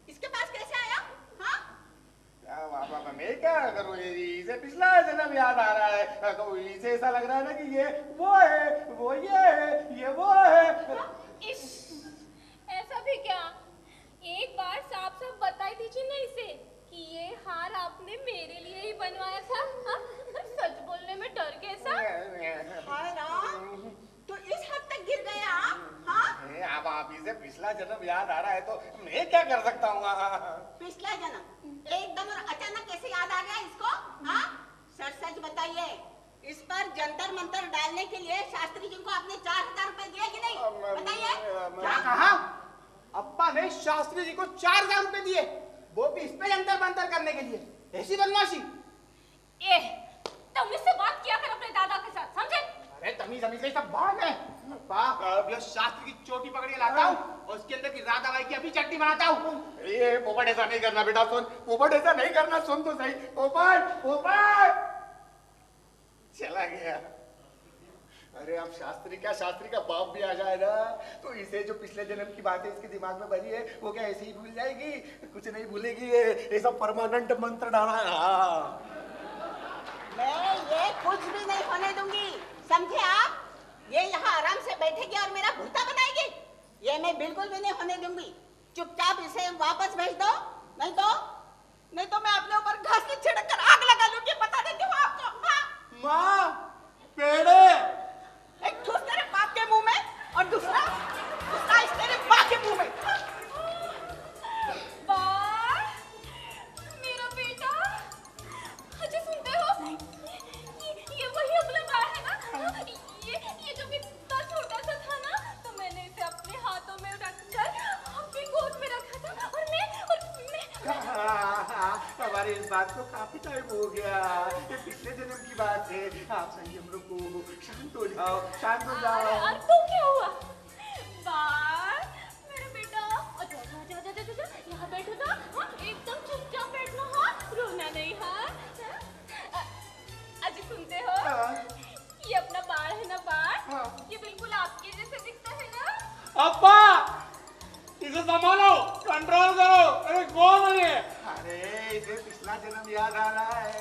इसके पास कैसे आया? हाँ? मैं क्या करूँ? इसे पिछला जन्म याद आ रहा है, तो इसे ऐसा लग रहा है ना कि ये वो है, वो ये है, ये वो है। इश, ऐसा भी क्या? एक बार साफ साफ बताई दीजिए ना इसे कि ये हार आपने मेरे लिए ही बनवाया था। हाँ? सच बोलने में डर कैसा? हाय राम, तो इस हद तक गिर गया आप? हाँ? अब आप इसे पिछला जन्म याद आ रहा है तो मैं क्या कर सकता हूँ? पिछला जन्म एकदम और अचानक कैसे याद आ गया इसको? हाँ? सच सच बताइए, इस पर जंतर मंतर डालने के लिए शास्त्री जी को आपने 4000 रुपए दिए कि नहीं? बताइए। क्या कहा? अब्बा ने शास्त्री जी को 4000 रुपए दिए, वो भी इस पे जंतर मंतर करने के लिए? ऐसी बदमाशी? ए, तुम इससे बात किया कर अपने दादा के साथ, समझे? अरे तमीज अमीज ये सब बात है। अब यह शास्त्री की चोटी पकड़ के लाता हूँ और उसके अंदर की राधा बाई की अभी चटनी बनाता हूँ। ये पोपट ऐसा नहीं करना बेटा, सुन। पोपट ऐसा नहीं करना, सुन तो सही। पोपट, पोपट चला गया। अरे अब शास्त्री क्या, शास्त्री का बाप भी आ जाए ना तो इसे जो पिछले जन्म की बातें इसके दिमाग में भरी है वो क्या ऐसे ही भूल जाएगी? कुछ नहीं भूलेगी। ये सब परमानेंट मंत्र डाला है। मैं ये कुछ भी नहीं होने दूंगी, समझे आप? ये यहाँ आराम से बैठेगी और मेरा भूता बनाएगी, ये मैं बिल्कुल भी नहीं होने दूंगी। चुपचाप इसे वापस भेज दो, नहीं तो मैं अपने ऊपर घास की छिड़क कर आग लगा लूंगी, बता देती हूँ आपको। हाँ? माँ, पेड़े। एक ठूस तेरे बाप के मुंह में और दूसरा इस तेरे माँ के मुंह में। मेरा बेटा, अच्छा सुनते हो? ये वही अपना बाल है ना? ये जो कितना छोटा सा था ना, तो मैंने इसे अपने हाथों में रखकर अपनी गोद में रखा था और मैं हमारी इस बात को काफी टाइम हो गया। ये पिछले जन्म की बात है। आप सही हम लोग को शांत हो जाओ, शांत हो जाओ। और तो क्या हुआ? बाल, मेरा बेटा, जा यहाँ बैठो तो। हाँ, एकदम चुपचाप बैठना। हाँ, रोना नहीं। हाँ, अजी सुनते हो? ये अपना बाल है ना, बाल ये बिल्कुल आपके जैसे दिखता है ना? अब्बा, इसे संभालो, कंट्रोल करो। अरे कौन है ये? अरे इसे पिछला जन्म याद आ रहा है।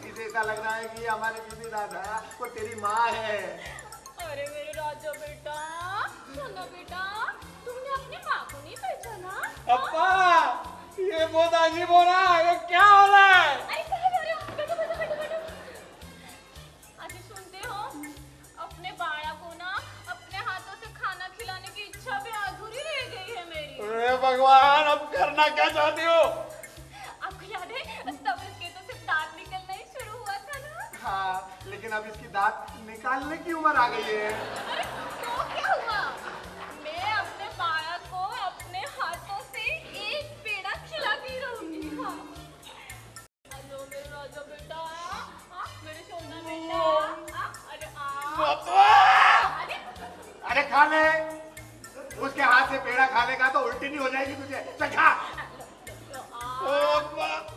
इसे ऐसा लग रहा है कि हमारे बीबी राधा वो तेरी माँ है। अरे मेरे राजा बेटा, सुनो बेटा, तुमने अपनी माँ को नहीं पहचाना? अब्बा, ये बहुत अजीब हो रहा है, ये क्या हो रहा है? अरे कहाँ जा रहे हो? बैठो बैठो बैठो बैठो। अजी सुनते हो? अपने बाड़ा को ना अपने हाथों से खाना खिलाने की इच्छा भी अधूरी भगवान, अब करना क्या चाहती हो? आपको याद है तब इसके तो सिर्फ दांत निकलना ही शुरू हुआ था ना? हाँ, लेकिन अब इसकी दांत निकालने की उम्र आ गई है। अरे तो क्या हुआ? मैं अपने बालक को अपने हाथों से एक पेड़ा खिलाती रहूंगी। हाँ। हेलो मेरे राजा बेटा, मेरे सोना बेटा, अरे खा ले, उसके हाथ से पेड़ा खा लेगा तो उल्टी नहीं हो जाएगी तुझे? चल खा।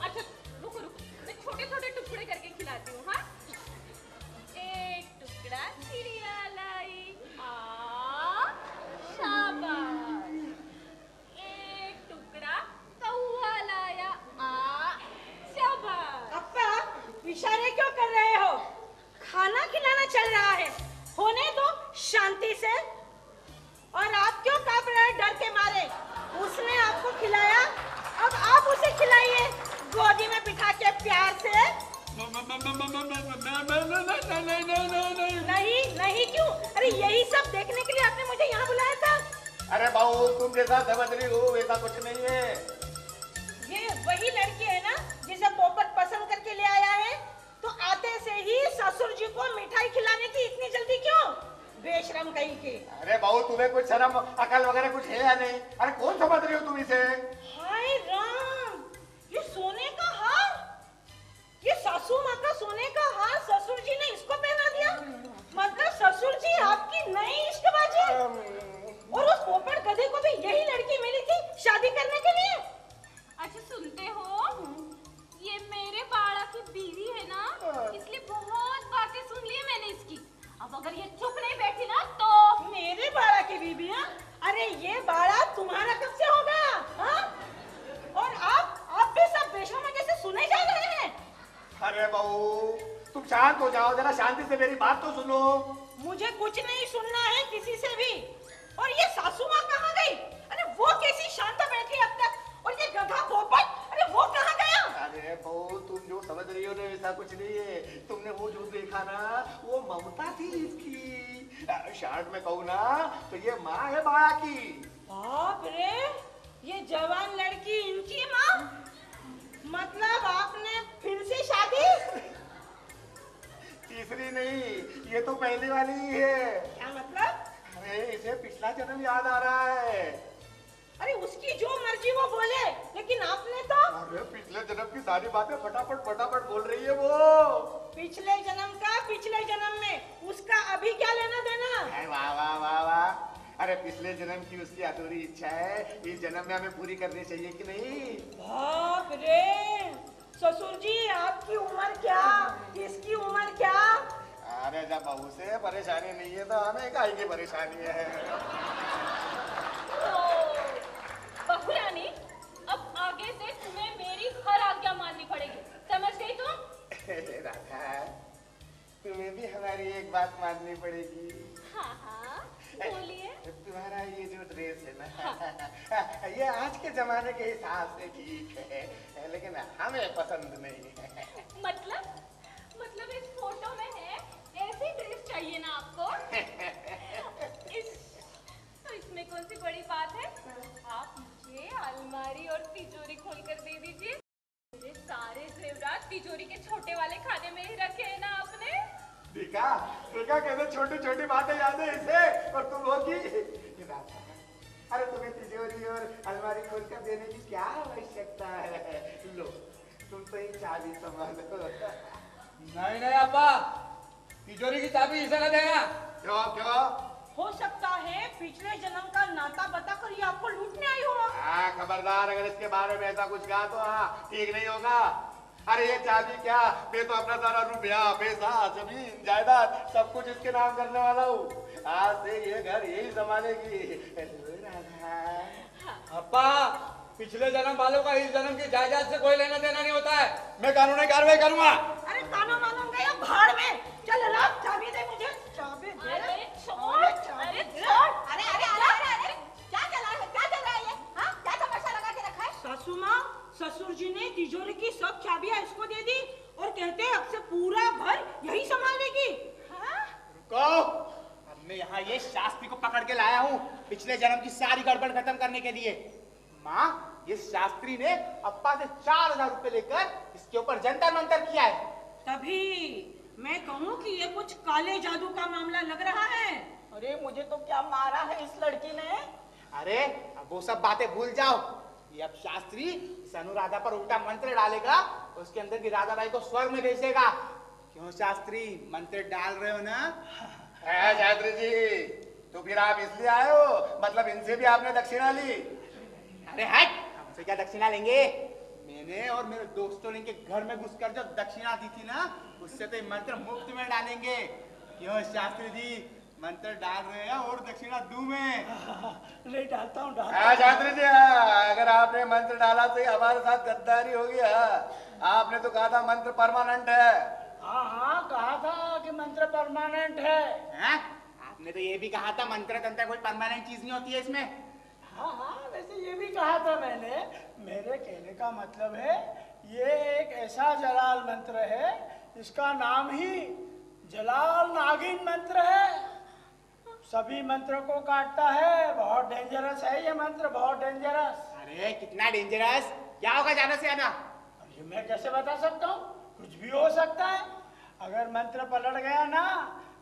अच्छा रुको रुको, मैं छोटे छोटे टुकड़े करके खिलाती हूँ। हाँ, एक टुकड़ा चिड़िया लाई, शाबाश। एक टुकड़ा कौवा लाया, शाबाश। अप्पा, इशारे क्यों कर रहे हो? खाना खिलाना चल रहा है, होने दो शांति से। और आप क्यों कांप रहे हैं डर के मारे? उसने आपको खिलाया, अब आप उसे खिलाइए गोदी में बिठा के प्यार से। नहीं नहीं क्यों? अरे यही सब देखने के लिए आपने मुझे यहाँ बुलाया था। अरे बहू, तुम जैसा समझ रही हो वैसा कुछ नहीं है। ये वही लड़की है ना जिसे पोपट पसंद करके ले आया है? तो आते से ही ससुर जी को मिठाई खिलाने की इतनी जल्दी क्यों? बेशरम कहीं की। अरे बहू, तुम्हें कुछ शर्म अकल वगैरह कुछ है या नहीं? अरे कौन समझ रही हो तुम इसे? हाय राम, ये सोने का हार, ये सासू माँ का सोने का हार ससुर जी ने इसको पहना दिया। मतलब ससुर जी आपकी नई इश्कबाजी। और उस पोपट गधे को भी यही लड़की मिली थी शादी करने के लिए। अच्छा सुनते हो, ये मेरे बाड़ा की बीवी है ना, इसलिए बहुत बातें सुन ली मैंने इसकी। अब अगर ये चुप नहीं बैठी ना तो। मेरे बाड़ा की बीवी? अरे ये बाड़ा तुम्हारा कब से हो गया? हाँ? और आप भी सब बेशर्म जैसे सुने जा रहे हैं। अरे बहू, तुम शांत हो जाओ, जरा शांति से मेरी बात तो सुनो। मुझे कुछ नहीं सुनना है किसी से भी। और ये सासू माँ कहाँ गई? अरे वो कैसी शांत बैठी अब तक? और ये गधा पोपट, अरे वो कहाँ गया? अरे बहू, तुम जो समझ रही हो ना ऐसा कुछ नहीं है। तुमने वो जो देखा ना, वो ममता थी इसकी। शॉर्ट में कहूँ ना तो ये माँ है बाड़ा की। बाप रे, ये जवान लड़की इनकी माँ? मतलब आपने फिर से शादी? तीसरी नहीं, ये तो पहली वाली ही है। क्या मतलब? अरे इसे पिछला जन्म याद आ रहा है। अरे उसकी जो मर्जी वो बोले, लेकिन आपने तो। अरे पिछले जन्म की सारी बातें फटाफट फटाफट बोल रही है वो। पिछले जन्म का पिछले जन्म में, उसका अभी क्या लेना देना? वाह वाह वाह वाह। अरे पिछले जन्म की उसकी अधूरी इच्छा है, इस जन्म में हमें पूरी करनी चाहिए कि नहीं? बाप रे, ससुर जी आपकी उम्र क्या, इसकी उम्र क्या? अरे जब बहू से परेशानी नहीं है तो हमें काहे की परेशानी है? बहू रानी, अब आगे से तुम्हें मेरी हर आज्ञा माननी पड़ेगी, समझ गई तुम? राधा, तुम्हें भी हमारी एक बात माननी पड़ेगी। हाँ हाँ, बोलिए। तुम्हारा ये जो ड्रेस है ना, ये आज के जमाने के हिसाब से ठीक है, लेकिन हमें पसंद नहीं है। मतलब इस फोटो में है, ऐसी ड्रेस चाहिए ना आपको? तो इसमें कौन सी बड़ी बात है? आप मुझे अलमारी और तिजोरी खोलकर दे दीजिए। मेरे सारे जेवरात तिजोरी के छोटे वाले खाने में ही रखे हैं ना आपने? देखा कैसे छोटी छोटी बातें याद है इसे, और तुम होगी। अरे तुम्हें तिजोरी और अलमारी खोलकर देने की क्या आवश्यकता है? लो, तुम तो ही चाबी संभालो। नहीं नहीं अब्बा, तिजोरी की चाबी इसे न देना। क्यों क्यों? हो सकता है पिछले जन्म का नाता बताकर ये आपको लूटने आई हो। हाँ, खबरदार, अगर इसके बारे में ऐसा कुछ कहा तो हाँ, ठीक नहीं होगा। अरे ये चाबी क्या, मैं तो अपना सारा रुपया पैसा जमीन जायदाद सब कुछ इसके नाम करने वाला हूँ। आज से ये घर यही संभालेगी। अब्बा, पिछले जन्म वालों का इस जन्म की जायदाद से कोई लेना देना नहीं होता है। मैं कानूनी कार्रवाई करूंगा। अरे कानून मालूम गया भाड़ में। चल रात चाबी दे मुझे, चाबी दे। अरे छोड़, अरे छोड़। अरे अरे अरे अरे अरे क्या चल रहा है ये? हाँ, क्या तमाशा लगा के रखा है? सासू माँ, ससुर जी ने तिजोरी की सब चाबियां इसको दे दी और कहते हैं अब से पूरा घर यही संभालेगी। हाँ? रुको, अब मैं यहाँ ये शास्त्री को पकड़ के लाया हूँ पिछले जन्म की सारी गड़बड़ खत्म करने के लिए। माँ, ये शास्त्री ने अप्पा से 4000 रुपए लेकर इसके ऊपर जंतर मंतर किया है। तभी मैं कहूँ कि ये कुछ काले जादू का मामला लग रहा है। अरे मुझे तो क्या मारा है इस लड़की ने। अरे अब वो सब बातें भूल जाओ। ये अब शास्त्री इस अनुराधा पर उल्टा मंत्र डालेगा, उसके अंदर की राधा बाई को स्वर्ग में भेज देगा। क्यों शास्त्री, मंत्र डाल रहे हो ना? शास्त्री जी, तो फिर आप इसलिए आए हो, मतलब इनसे भी आपने दक्षिणा ली? अरे हट, हमसे क्या दक्षिणा लेंगे? मैंने और मेरे दोस्तों ने इनके घर में घुसकर जो दक्षिणा दी थी ना, उससे तो ये मंत्र मुफ्त में डालेंगे। क्यों शास्त्री जी, मंत्र डाल रहे हैं और दक्षिणा दूं मैं? नहीं डालता हूँ शास्त्री जी, अगर आपने मंत्र डाला तो हमारे साथ गद्दारी होगी। आपने तो कहा था मंत्र परमानेंट है। हाँ हाँ कहा था कि मंत्र परमानेंट है। आपने तो ये भी कहा था मंत्र तंत्र कोई परमानेंट चीज नहीं होती है इसमें। हाँ हाँ वैसे ये भी कहा था मैंने। मेरे कहने का मतलब है ये एक ऐसा जलाल मंत्र है, इसका नाम ही जलाल नागिन मंत्र है। सभी मंत्रों को काटता है। बहुत डेंजरस है ये मंत्र, बहुत डेंजरस। अरे कितना डेंजरस? क्या होगा ज्यादा से ज्यादा? अरे मैं कैसे बता सकता हूँ, कुछ भी हो सकता है। अगर मंत्र पलट गया ना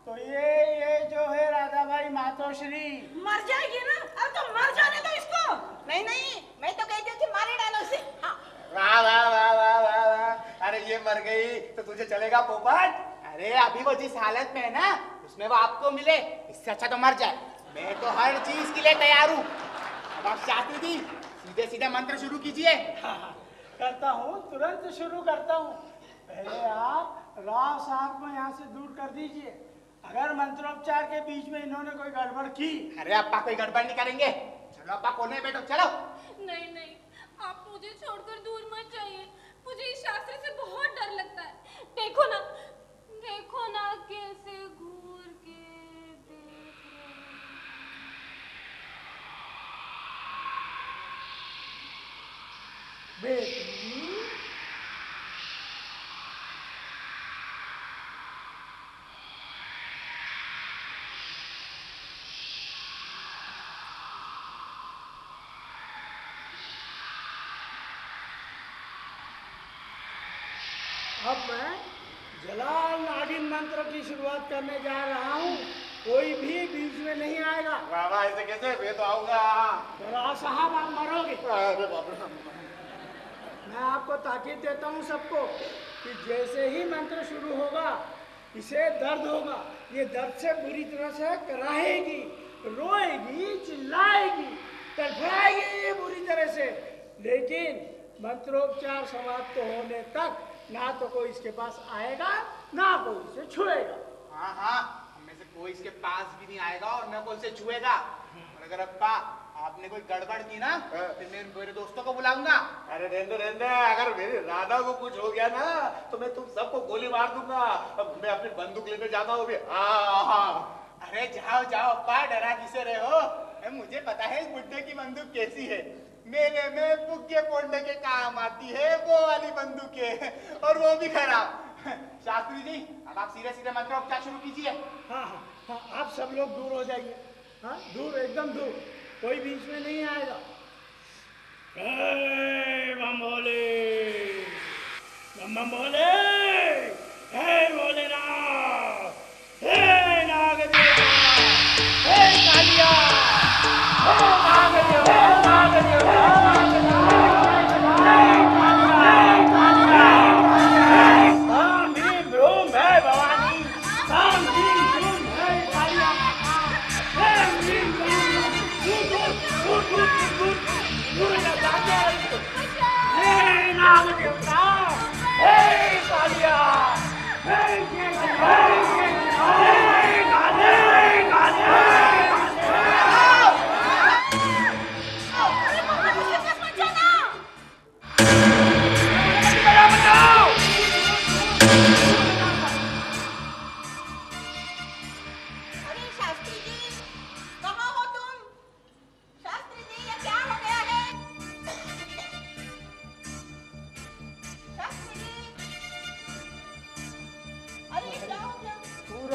तो ये जो है राधा बाई मातोश्री मर जाएगी ना। अब तो मर जाने दो इसको। नहीं नहीं, मैं तो कहती हूँ कि मारे डालो इसे। हाँ। वाह वाह वाह वाह वाह वाह। अरे ये मर गई तो तुझे चलेगा पोपट? अरे अभी वो जिस हालत में है ना, उसमें वो आपको मिले, इससे अच्छा तो मर जाए। मैं तो हर चीज के लिए तैयार हूँ। अब आप शास्त्री जी सीधे सीधे मंत्र शुरू कीजिए। करता हूँ, तुरंत शुरू करता हूँ। पहले आप राव साहब को यहाँ से दूर कर दीजिए। अगर मंत्रोपचार के बीच में इन्होंने कोई गड़बड़ की। अरे अप्पा कोई गड़बड़ नहीं करेंगे। चलो अप्पा कोने में बैठो, चलो। नहीं नहीं, आप मुझे छोड़कर दूर मत जाइए। मुझे इस शास्त्री से बहुत डर लगता है। देखो ना कैसे घूर के देख रहे हैं। बेटी अब मैं जलाल नागिन मंत्र की शुरुआत करने जा रहा हूँ। कोई भी बीच में नहीं आएगा। वाह वाह, ऐसे कैसे? मैं तो आऊंगा। राव साहब आप मरोगे। अरे बाप रे। मैं आपको ताकीद देता हूँ सबको कि जैसे ही मंत्र शुरू होगा इसे दर्द होगा। ये दर्द से बुरी तरह से कराहेगी, रोएगी, चिल्लाएगी, तड़फड़ाएगी बुरी तरह से। लेकिन मंत्रोपचार समाप्त होने तक ना तो कोई इसके पास आएगा ना कोई इसे छुएगा। हाँ हाँ, हमें से कोई इसके पास भी नहीं आएगा और न कोई इसे छुएगा। और अगर अप्पा आपने कोई गड़बड़ की ना तो मैं मेरे दोस्तों को बुलाऊंगा। अरे रहने, अगर मेरी राधा को कुछ हो गया ना तो मैं तुम सबको गोली मार दूंगा। अब मैं अपनी बंदूक लेने जाता हूँ। अरे जाओ जाओ अप्पा, डरा किसे रहे हो? मुझे पता है इस बुड्ढे की बंदूक कैसी है। मेले में पुग्गे फोड़ने के काम आती है वो वाली बंदूक है, और वो भी खराब। शास्त्री जी अब आप सीधे सीधे मंत्रोपचार शुरू कीजिए। हाँ हाँ हाँ, आप सब लोग दूर हो जाइए। हाँ दूर, एकदम दूर, कोई बीच में नहीं आएगा। बम भोले, बम भोले, हे भोलेनाथ, हे नागदेव, हे कालिया, हे नागदेव, हे नागदेव, साम भीम भ्रूम है भवानी, साम भीम भ्रूम है कालिया, हे भीम भ्रूम, दूर लगा दे, हे नागदेवता, हे कालिया, हे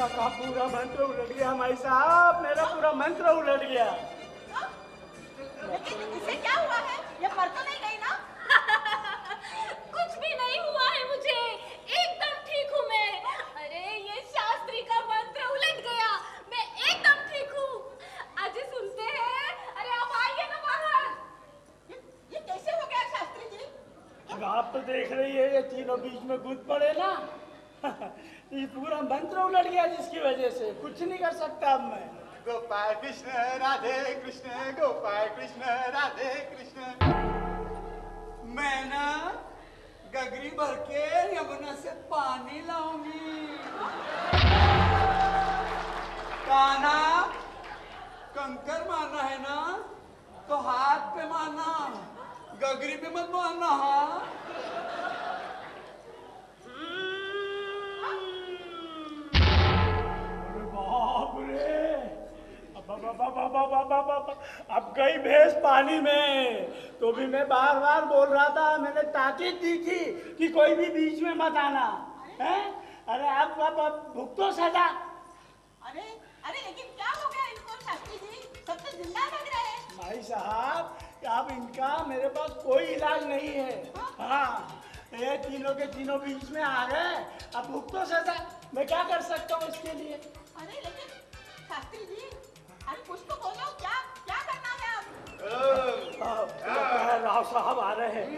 का पूरा मंत्र उलट गया भाई साहब, मेरा पूरा मंत्र उलट गया। लेकिन इसे क्या हुआ है? ये मर तो नहीं गई ना? कुछ भी नहीं हुआ है मुझे, एकदम ठीक हूँ मैं। अरे ये शास्त्री का मंत्र उलट गया, मैं एकदम ठीक हूँ। आज सुनते हैं, अरे आप आइए ना बाहर। ये कैसे हो गया शास्त्री जी? अब आप तो देख रही है, ये तीनों बीच में कूद पड़े ना। ये पूरा मंत्र उलट गया, जिसकी वजह से कुछ नहीं कर सकता अब मैं। गोपाल कृष्ण राधे कृष्ण, गोपाल कृष्ण राधे कृष्ण। मैं ना गगरी भर के यमुना से पानी लाऊंगी। कान्हा, कंकर मारना है ना तो हाथ पे मारना, गगरी पे मत मारना। हाँ, बाप रे, अब गई भैंस पानी में। तो भी मैं बार बार बोल रहा था, मैंने ताकीद दी थी कि कोई भी बीच में मत आना है। अरे अब भुगतो सजा। अरे अरे लेकिन क्या हो गया इनको शास्त्री जी? सब तो जिंदा लग रहे हैं। भाई साहब, अब इनका मेरे पास कोई इलाज नहीं है। हाँ, ये तीनों के तीनों बीच में आ गए, अब भुगतो सजा। मैं क्या कर सकता हूँ इसके लिए? अरे लेकिन शास्त्री जी, अरे कुछ तो बोलो, क्या क्या करना है अब? राव साहब आ रहे हैं। मैं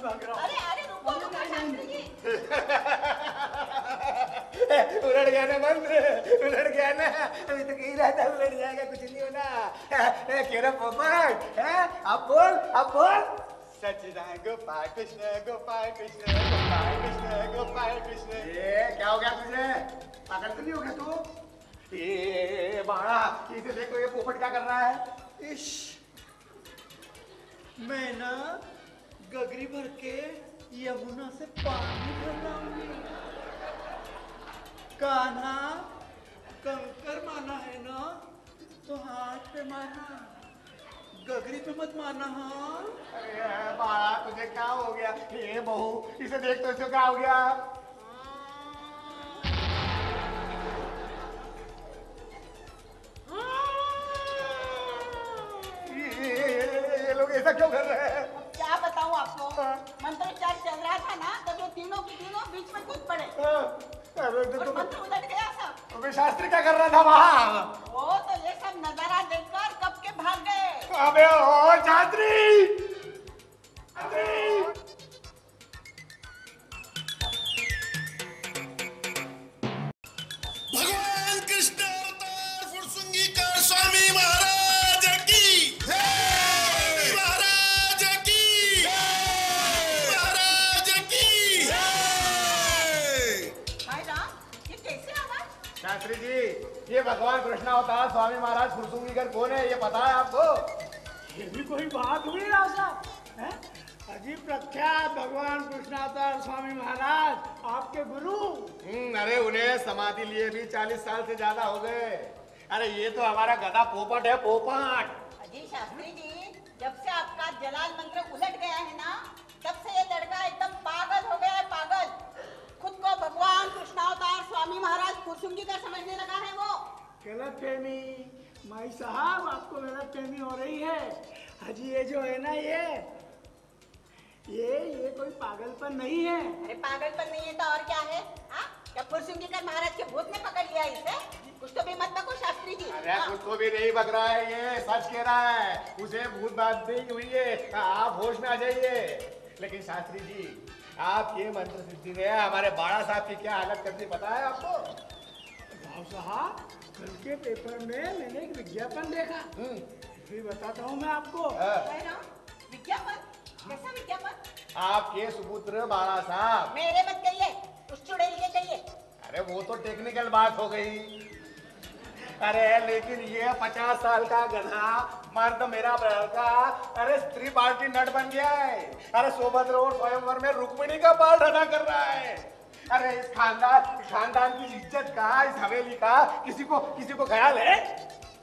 भाग रहा हूँ। अरे अरे रुको रुको शास्त्री जी। उलट गया ना मंत्र, उलट गया ना। अभी तो कहीं रहता उलट जाएगा, कुछ नहीं होना। केरा पोपट है, अब बोल। सच्चिदानंद गोपाल कृष्ण, गोपाल कृष्ण, गोपाल कृष्ण, गोपाल कृष्ण। ये क्या हो गया तुझे? पागल तो नहीं हो गया तू? ये बाड़ा, इसे देखो, ये पोपट क्या कर रहा है? इश, मैं ना गगरी भर के यमुना से पानी भर लाऊंगी। कान्हा, कंकर मारना है ना तो हाथ पे मारना, गगरी पे मत मारना। हाँ, अरे बाड़ा, तुझे क्या हो गया? ये बहू, इसे देख तो इसे क्या हो गया? ये लोग ऐसा क्यों कर रहे हैं? अब क्या बताऊं आपको? मंत्रोच्चार चल रहा था ना, तब ये तीनों की तीनों बीच में कूद पड़े अरे और मंत्र उलट गया सब। अबे शास्त्री क्या कर रहा था वहाँ? वो तो ये सब नजारा देखकर कब के भाग गए। अबे ओ शास्त्री! भगवान कृष्ण अवतार फुरसुंगी कर स्वामी महाराज की, महाराज की, महाराज की। भाई राम, ये कैसे आवाज? शास्त्री जी, ये भगवान कृष्ण अवतार स्वामी महाराज फुरसुंगीकर कौन है, ये पता है आपको? ये भी कोई बात हुई राव साहब? हैं? अजीब प्रख्यात भगवान कृष्णावतार स्वामी महाराज, आपके गुरु। अरे उन्हें समाधि लिए भी 40 साल से ज्यादा हो गए। अरे ये तो हमारा गधा पोपट है, पोपट। अजी शास्त्री जी, जब से आपका जलाल मंत्र उलट गया है ना, तब से ये लड़का एकदम पागल हो गया है, पागल। खुद को भगवान कृष्णावतार स्वामी महाराज फुरसुंगी का समझने लगा है वो। गलत फहमी माई साहब, आपको गलत फहमी हो रही है। हाजी ये जो है ना, ये कोई पागलपन नहीं है। अरे पागलपन नहीं है तो और क्या है? हाँ, क्या फुरसुंगीकर महाराज के भूत ने पकड़ लिया इसे? कुछ तो भी मत बको शास्त्री जी। अरे कुछ को भी नहीं बक रहा है, ये सच कह रहा है। उसे भूत बात नहीं हुई है, आप होश में आ जाइए। लेकिन शास्त्री जी, आपके मंत्र सिद्धि ने हमारे बाड़ा साहब की क्या हालत कर दी, पता है आपको? राव साहब, कल के पेपर में मैंने एक विज्ञापन देखा, फिर बताता हूँ मैं आपको। विज्ञापन? कैसा विज्ञापन? आपके सुपुत्र बाड़ा साहब। मेरे मत कहिए, उस चुड़ैल के कहिए। अरे वो तो टेक्निकल बात हो गई। अरे लेकिन ये 50 साल का गधा मर्द मेरा लड़का, अरे स्त्री पार्टी नट बन गया है। अरे सोभद्र और स्वयंवर में रुक्मिणी का पार्ट अदा कर रहा है। अरे इस खानदान की इज्जत का, इस हवेली का किसी को ख्याल है?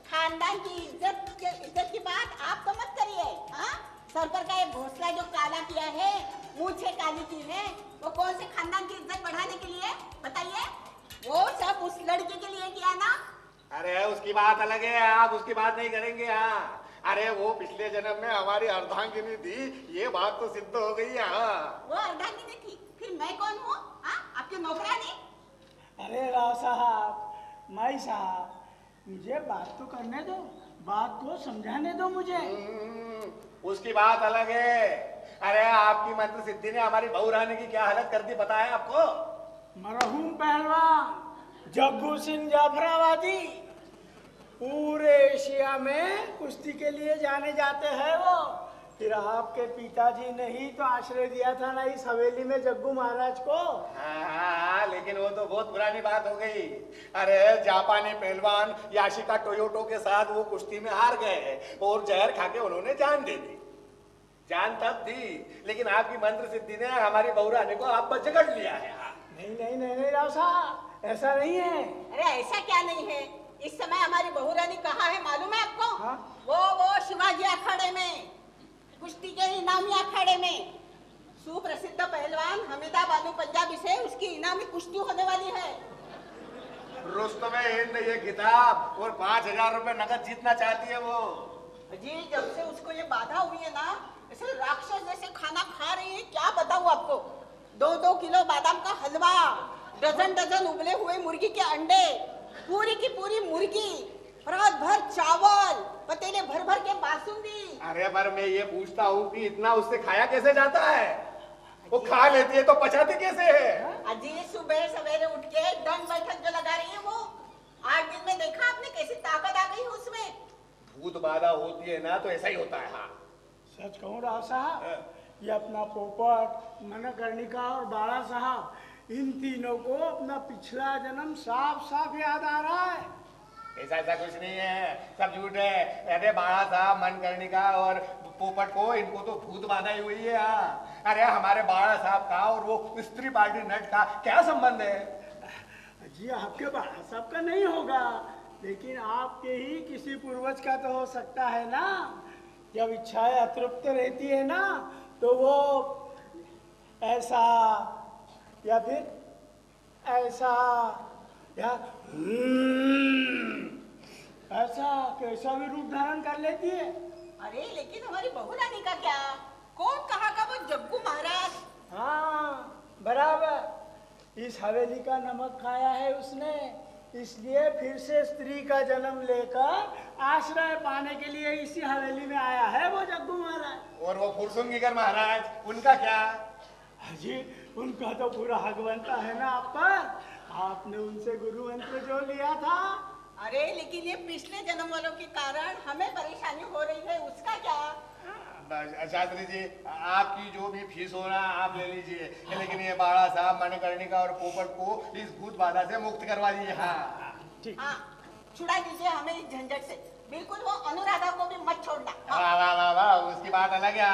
खानदान की इज्जत की बात आप तो मत करिए। हाँ, सर पर का एक घोंसला जो काला किया है, मूंछें काली की है, वो कौन से खानदान की इज्जत बढ़ाने के लिए? बताइए। वो सब उस लड़के के लिए किया ना। अरे उसकी बात अलग है, आप उसकी बात नहीं करेंगे। हाँ, अरे वो पिछले जन्म में हमारी अर्धांगिनी थी, ये बात तो सिद्ध हो गई। हाँ वो अर्धांगिनी थी, फिर मैं कौन हूँ? आपके नौकरानी? अरे राव साहब, माई साहब, मुझे बात तो करने दो, बात को समझाने दो मुझे। उसकी बात अलग है। अरे आपकी मंत्र सिद्धि ने हमारी बहू रानी की क्या हालत कर दी पता है आपको? मरहूम पहलवान जग्गू सिंह जाफराबादी पूरे एशिया में कुश्ती के लिए जाने जाते हैं वो। फिर आपके पिताजी ने ही तो आश्रय दिया था ना इस हवेली में जग्गू महाराज को। हाँ, लेकिन वो तो बहुत पुरानी बात हो गई। अरे जापानी पहलवान याशिका टोयोटो के साथ वो कुश्ती में हार गए और जहर खा के उन्होंने जान दे दी। जान तब थी, लेकिन आपकी मंत्र सिद्धि ने हमारी बहू रानी को आप पर जकड़ लिया है। नहीं नहीं नहीं नहीं राव साहब, ऐसा नहीं है। अरे ऐसा क्या नहीं है? इस समय हमारी बहू रानी कहाँ है मालूम है आपको? हाँ? वो शिवाजी अखाड़े में, कुश्ती के इनामी अखाड़े में सुप्रसिद्ध पहलवान हमीदा बानू पंजाबी से उसकी इनामी कुश्ती होने वाली है। रुस्तमे हिंद ये किताब और 5000 रुपए नकद जीतना चाहती है वो। जी जब से उसको ये बाधा हुई है ना, ऐसे राक्षस जैसे खाना खा रही है, क्या बताऊं आपको। 2-2 किलो बादाम का हलवा, डजन उबले हुए मुर्गी के अंडे, पूरी की पूरी मुर्गी, रात भर चावल, पतीले भर भर के बासुंदी। अरे पर मैं ये पूछता हूँ कि इतना उससे खाया कैसे जाता है? वो खा लेती है तो पचाती कैसे है? अजी सुबह सवेरे उठ के दंड बैठक जो लगा रही है वो, 8 दिन में देखा आपने कैसी ताकत आ गई उसमें। भूत बाधा होती है ना तो ऐसा ही होता है। हाँ सच कहूँ राव साहब, ये अपना पोपट, मनकर्णिका और बाला साहब, इन तीनों को अपना पिछला जन्म साफ साफ याद आ रहा है। ऐसा कुछ नहीं है, सब झूठ है। अरे बाला साहब, मनकर्णिका और पोपट को, इनको तो भूत बाधा ही हुई है। हाँ अरे हमारे बाला साहब का और वो स्त्री पार्टी नट का क्या संबंध है? जी आपके बाला साहब का नहीं होगा, लेकिन आपके ही किसी पूर्वज का तो हो सकता है ना। जब इच्छाएं अतृप्त रहती है ना तो वो ऐसा या फिर ऐसा या ऐसा कैसा भी रूप धारण कर लेती है। अरे लेकिन हमारी बहू रानी का क्या? कौन कहा का वो जग्गू महाराज? हाँ बराबर, इस हवेली का नमक खाया है उसने, इसलिए फिर से स्त्री का जन्म लेकर आश्रय पाने के लिए इसी हवेली में आया है वो जग्गू महाराज। और वो फुरसुंगीकर महाराज, उनका क्या? जी उनका तो पूरा हक बनता है ना आप पर, आपने उनसे गुरु मंत्र जो लिया था। अरे लेकिन ये पिछले जन्म वालों के कारण हमें परेशानी हो रही है, उसका क्या? शास्त्री जी, आपकी जो भी फीस हो रहा है आप ले लीजिए, लेकिन ये बाड़ा साहब, मनकर्णिका और पोपट को इस भूत बाधा से मुक्त करवा दीजिए। हाँ ठीक, हाँ छुड़ा दीजिए हमें इस झंझट से। बिल्कुल वो अनुराधा को भी मत छोड़ना। वाह वाह वाह वाह, उसकी बात अलग है।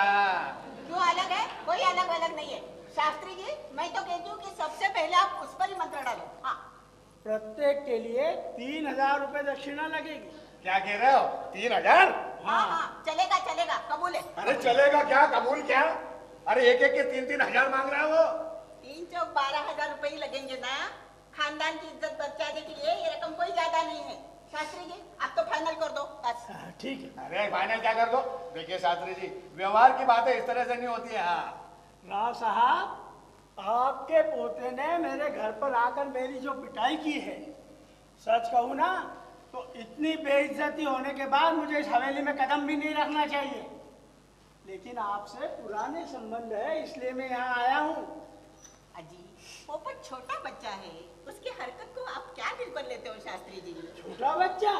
क्यों अलग है? कोई अलग अलग नहीं है शास्त्री जी। मैं तो कहती हूँ कि सबसे पहले आप उस पर ही मंत्र डालो। हाँ प्रत्येक के लिए 3000 रुपए दक्षिणा लगेगी। क्या कह रहे हो? 3000? हाँ हाँ चलेगा चलेगा, कबूल है। अरे चलेगा क्या, कबूल क्या? अरे एक के 3-3 हजार मांग रहा है वो। 3 चौक 12,000 रुपए ही लगेंगे ना। खानदान की इज्जत बचाने के लिए ये रकम कोई ज्यादा नहीं है। शास्त्री जी आप तो फाइनल कर दो बस। ठीक है। अरे फाइनल क्या कर दो? देखिए शास्त्री जी, व्यवहार की बातें इस तरह से नहीं होती है। हाँ राव साहब, आपके पोते ने मेरे घर पर आकर मेरी जो पिटाई की है, सच कहूँ ना तो इतनी बेइज्जती होने के बाद मुझे इस हवेली में कदम भी नहीं रखना चाहिए, लेकिन आपसे पुराने संबंध है इसलिए मैं यहाँ आया हूँ। अजी पोपट छोटा बच्चा है, उसकी हरकत को आप क्या दिल पर लेते हो शास्त्री जी? छोटा बच्चा?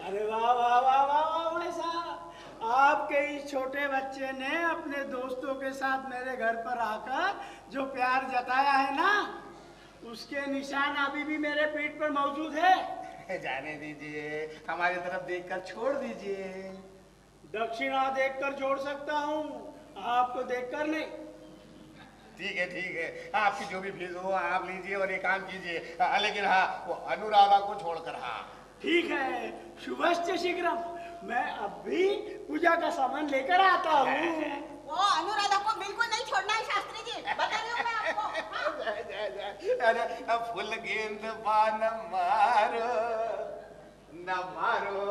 अरे वाह वाह वाह वाह वाह भाई साहब, आपके इस छोटे बच्चे ने अपने दोस्तों के साथ मेरे घर पर आकर जो प्यार जताया है ना, उसके निशान अभी भी मेरे पीठ पर मौजूद है। जाने दीजिए, हमारी तरफ देखकर छोड़ दीजिए। दक्षिणा देखकर जोड़ सकता हूँ, आपको देखकर नहीं। ठीक है, आपकी जो भी फीस हो आप लीजिए और ये काम कीजिए, लेकिन हाँ वो अनुराधा को छोड़कर। हाँ ठीक है, शुभश्च शीघ्रम। मैं अब भी पूजा का सामान लेकर आता हूँ। वो अनुराधा को बिल्कुल नहीं छोड़ना है शास्त्री जी, बता रही हूँ मैं आपको। अरे फुल गेंद बान मारो न मारो,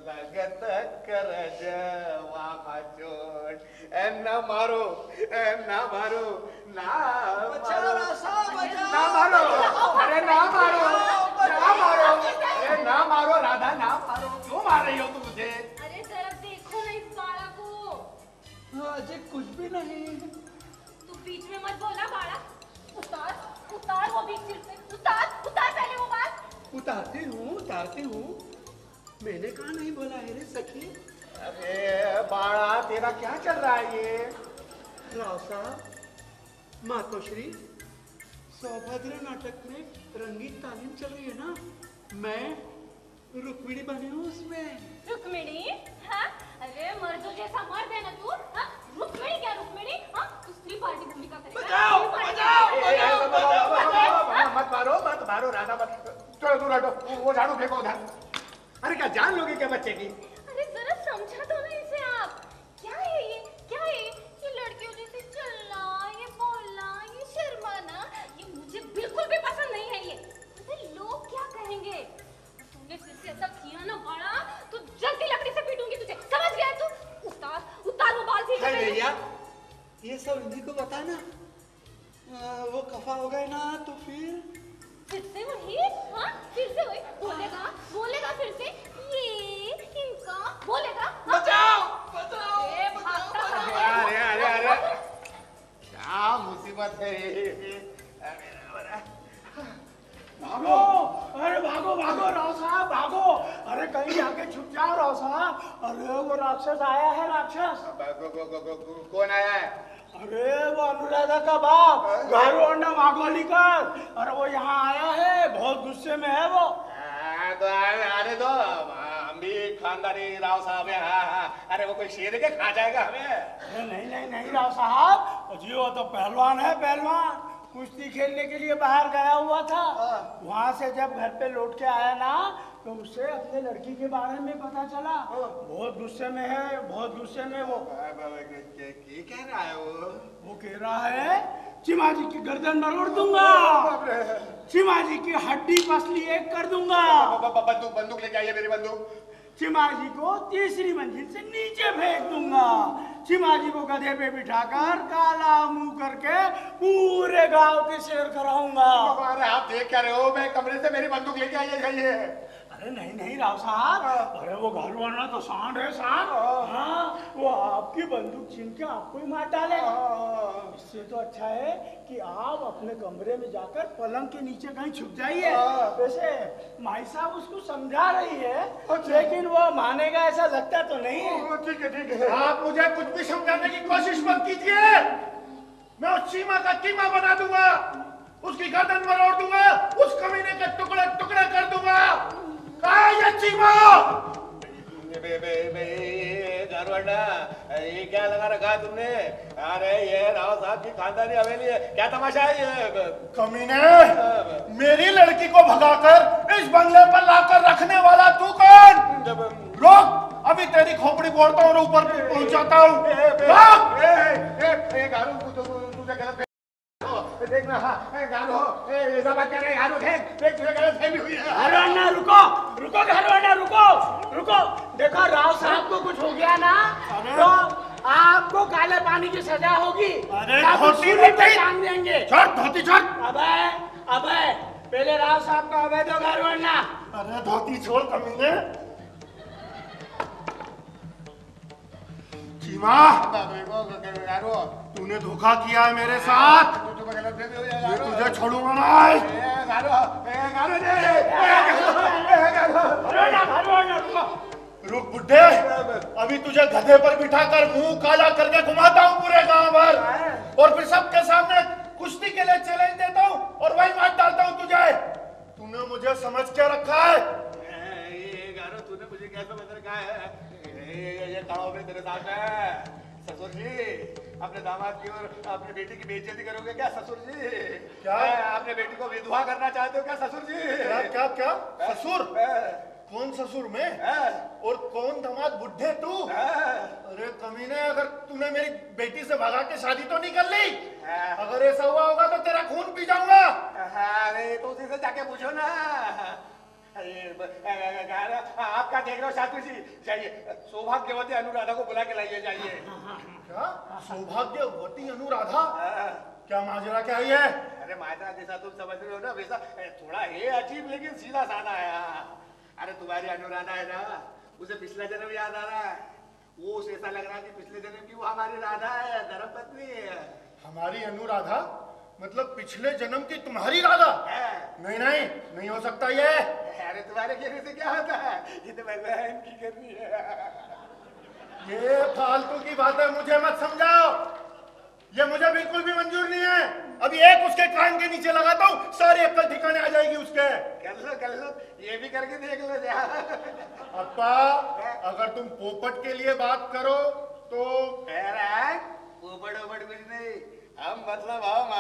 लगत कर जवा चोट ना मारो ना मारो ना मारो अरे ना मारो ना मारो अरे ना मारो राधा ना मारो क्यों मार रही हो तुम मुझे? अरे जरा देखो ना इस बाड़ा को। अजय कुछ भी नहीं। तू बीच में मत बोला बाड़ा। उतार वो बीच से उतार पहले वो बात। उतारती हूँ मैंने कहा नहीं बोला है रे सखी। अरे बाड़ा तेरा क्या चल रहा है ये? राव साहब मातोश्री सौभद्र नाटक में रंगीत तालीम चल रही है ना, मैं रुक्मिणी बनी हूँ उसमें। रुक्मिणी? हाँ? अरे मर्दों जैसा मर्द है ना तू? हाँ? रुक्मिणी क्या रुक्मिणी? हाँ? तू स्त्री पार्टी भूमिका करेगा। मत मारो राधा मत। चलो दूर हटो, वो झाड़ू फेंको उधर। अरे क्या जान लोगे क्या बच्चे की? अरे जरा समझा तो ना इसे आप। क्या है ये लड़कियों जैसे चलना, ये बोलना, ये शर्माना, ये मुझे बिल्कुल भी पसंद नहीं है ये। अरे लोग क्या कहेंगे? तूने फिर से ऐसा किया ना बाड़ा तो जल्दी लकड़ी से पीटूंगी तुझे। समझ गया तू? उतार वो बाल से। भैया ये सब इन्हीं को बता ना, वो खफा हो गए ना तो फिर से वही? हाँ? फिर से वही? बोलेगा फिर से ये इनका बोलेगा? बचाओ। अरे क्या मुसीबत है ये? भागो, अरे भागो राव साहब भागो। अरे कहीं जाके छुप जाओ राव साहब। अरे वो राक्षस आया है, राक्षस। कौन आया है? अरे वो अनुराधा का बाप घरवंडा मागोलीकर। अरे वो यहाँ आया है, बहुत गुस्से में है वो। तो आने दो, हम भी खानदानी राव साहब है। हाँ। अरे वो कोई शेर के खा जाएगा हमें? अरे नहीं राव साहब जी, वो तो पहलवान है, पहलवान कुश्ती खेलने के लिए बाहर गया हुआ था। वहां से जब घर पे लौट के आया ना तो उससे अपने लड़की के बारे में पता चला। बहुत गुस्से में है, बहुत गुस्से में वो। कह रहा है वो कह रहा है चिमाजी की गर्दन मरोड़ दूंगा, चिमाजी की हड्डी पसली एक कर दूंगा। बंदूक लेके आइए, मेरी बंदूक। चिमाजी को तीसरी मंजिल से नीचे फेंक दूंगा। चिमाजी को गधे पे बिठाकर काला मुंह करके पूरे गांव की सैर कराऊंगा। अरे आप देख क्या रहे हो? मैं कमरे से मेरी बंदूक लेके आइए जाइए। अरे नहीं राव साहब, अरे वो घर वाला तो सांड है, सांड। हाँ, वो आपकी बंदूक छीन के आपको ही मार डालेगा। इससे तो अच्छा है कि आप अपने कमरे में जाकर पलंग के नीचे कहीं छुप जाइए। वैसे माई साहब उसको समझा रही है, लेकिन वो मानेगा ऐसा लगता तो नहीं है। ठीक है। आप मुझे कुछ भी समझाने की कोशिश मत कीजिए। मैं उस सीमा का कीमा बना दूंगा, उसकी गर्दन मरोड़ दूंगा, उस कमीने के टुकड़े टुकड़े कर दूंगा। ये चीमा ये क्या लगा रखा है तुमने? अरे ये राव साहब की खानदानी हवेली है, क्या तमाशा है ये? कमीने, मेरी लड़की को भगाकर इस बंगले पर लाकर रखने वाला तू कौन? रोक, अभी तेरी खोपड़ी फोड़ता हूँ और ऊपर पहुंचाता हूँ। तुझे गलत देखना। गारो ऐसा बात कर रहे हैं। गारो देख तुझे गलत फहमी हुई है। घरवाना रुको घरवाना रुको। देखो राव साहब को कुछ हो गया ना तो आपको काले पानी की सजा होगी। अरे टांग देंगे। धोती छोड़। अबे पहले राव साहब का अबे दो घरवाना। अरे धोती छोड़ कमीने। चीमा, तूने धोखा किया है मेरे साथ, मैं तुझे छोड़ूंगा नहीं। रुक बुड्ढे, अभी तुझे गधे पर बिठाकर मुंह काला करके घुमाता हूँ पूरे गांव भर, और फिर सबके सामने कुश्ती के लिए चैलेंज देता हूँ और वही मार डालता हूँ तुझे। तूने मुझे समझ क्या रखा है? तूने मुझे क्या समझ रखा है? ये खड़ा में तेरे साथ है। ससुर जी, अपने दामाद की और अपनी बेटी की बेइज्जती करोगे क्या ससुर जी? क्या अपने बेटी को विधवा करना चाहते हो क्या ससुर जी? क्या ससुर? कौन ससुर में? और कौन दामाद? बुड्ढे तू? अरे कमीने, अगर तूने मेरी बेटी से भगा के शादी तो नहीं कर ली? अगर ऐसा हुआ होगा तो तेरा खून पी जाऊंगा। अरे तो उसी से जाके पूछो ना। आपका देख रहे हो साधु जी, जाइए सौभाग्यवती अनुराधा को बुला के लाइए, जाइए। क्या सौभाग्यवती अनुराधा? क्या माजरा क्या है? अरे माजरा जैसा तुम समझ रहे हो ना वैसा थोड़ा है अजीब लेकिन सीधा साधा है। अरे तुम्हारी अनुराधा है ना, उसे पिछला जन्म याद आ रहा है। वो उसे ऐसा लग रहा है कि पिछले जन्म की वो हमारी राधा है, धर्मपत्नी है। हमारी अनुराधा मतलब पिछले जन्म की तुम्हारी राधा? नहीं नहीं नहीं हो सकता ये। अरे तुम्हारे कहने से क्या होता है, ये तो भगवान की करनी है। ये फालतू की बातें मुझे मत समझाओ, ये मुझे बिल्कुल भी मंजूर नहीं है। अभी एक उसके कान के नीचे लगाता हूँ, सारी अक्ल ठिकाने आ जाएगी उसके। कर लो, ये भी करके देख लो जा। अप्पा अगर तुम पोपट के लिए बात करो तो पोपट ओपट कुछ नहीं, हम मतलब हम।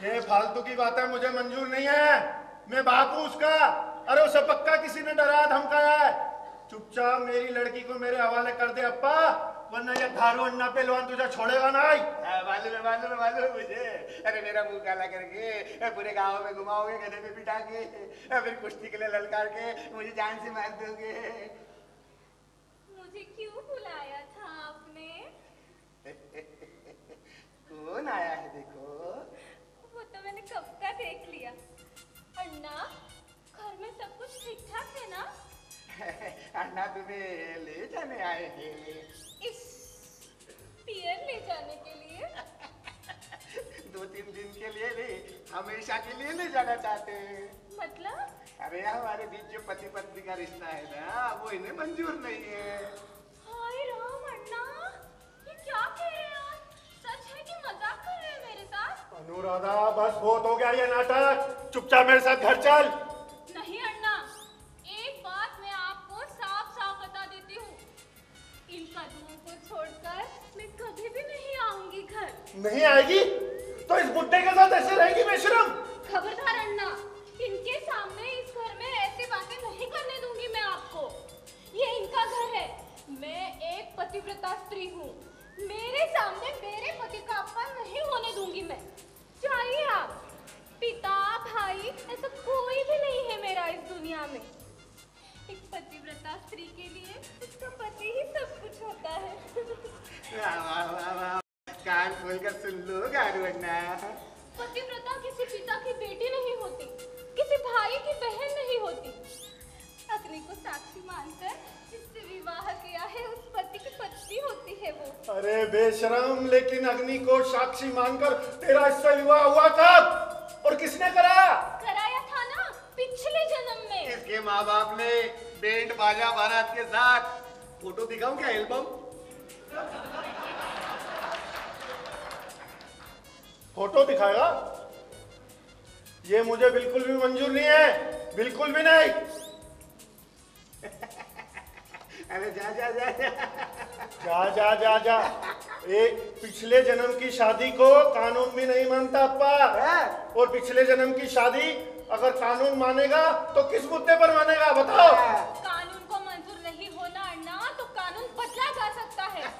ये फालतू की बातें मुझे मंजूर नहीं है। मैं बाप हूं उसका। अरे उसे पक्का किसी ने डराया धमकाया है। चुपचाप मेरी लड़की को मेरे हवाले कर दे अप्पा, वरना ये धारू अन्ना पहलवान तुझे छोड़ेगा नहीं। मालूम मुझे। अरे मेरा मुंह काला करके पूरे गांव में घुमाओगे, गधे पे बिठा के, फिर कुश्ती के लिए ललकार के मुझे जान से मार दोगे। मुझे क्यों बुलाया था आपने? कौन आया है देखो? वो तो मैंने कब का देख लिया। अन्ना, घर में सब कुछ ठीक ठाक है ना? अन्ना तुम्हें ले जाने आए हैं। इस पियर ले जाने के लिए? 2-3 दिन के लिए नहीं, हमेशा के लिए ले जाना चाहते हैं। मतलब? अरे हमारे बीच जो पति पत्नी का रिश्ता है ना, वो इन्हें मंजूर नहीं है। हाय राम अन्ना, ये क्या कह रहे हैं आप? सच है कि मजाक कर रहे हैं मेरे साथ? अनुराधा बस बहुत हो गया ये नाटक, चुपचाप मेरे साथ घर चल। नहीं अन्ना, एक बात मैं आपको साफ साफ बता देती हूँ, इन कदमों को छोड़कर मैं कभी भी नहीं आऊंगी घर। नहीं आएगी तो इस बुड्ढे के साथ ऐसे रहेगी बेशरम? खबरदार अन्ना, इनके सामने इस घर में ऐसी बातें नहीं करने दूंगी मैं आपको। ये इनका घर है, मैं एक पतिव्रता स्त्री हूँ। मेरे सामने मेरे पति का अपमान नहीं होने दूंगी मैं। चाहिए आप, पिता भाई ऐसा कोई भी नहीं है मेरा इस दुनिया में। एक पतिव्रता स्त्री के लिए उसका पति ही सब कुछ होता है। कान खोलकर सुन लो गारू अन्ना। पतिव्रता किसी पिता की बेटी नहीं होती, किसी भाई की बहन नहीं होती। अग्नि को साक्षी मानकर जिससे विवाह किया है उस पति की पत्नी होती है वो। अरे बेशरम, लेकिन अग्नि को साक्षी मानकर तेरा इससे विवाह हुआ कब और किसने कराया? कराया था ना पिछले जन्म में। इसके माँ बाप ने बैंड बाजा बारात के साथ। फोटो दिखाऊं क्या एल्बम? फोटो दिखाएगा? ये मुझे बिल्कुल भी मंजूर नहीं है, बिल्कुल भी नहीं। अरे जा जा जा जा जा जा जा। एक पिछले जन्म की शादी को कानून भी नहीं मानता अप्पा, और पिछले जन्म की शादी अगर कानून मानेगा तो किस मुद्दे पर मानेगा बताओ? कानून को मंजूर नहीं होना अन्ना तो कानून बदला जा सकता है,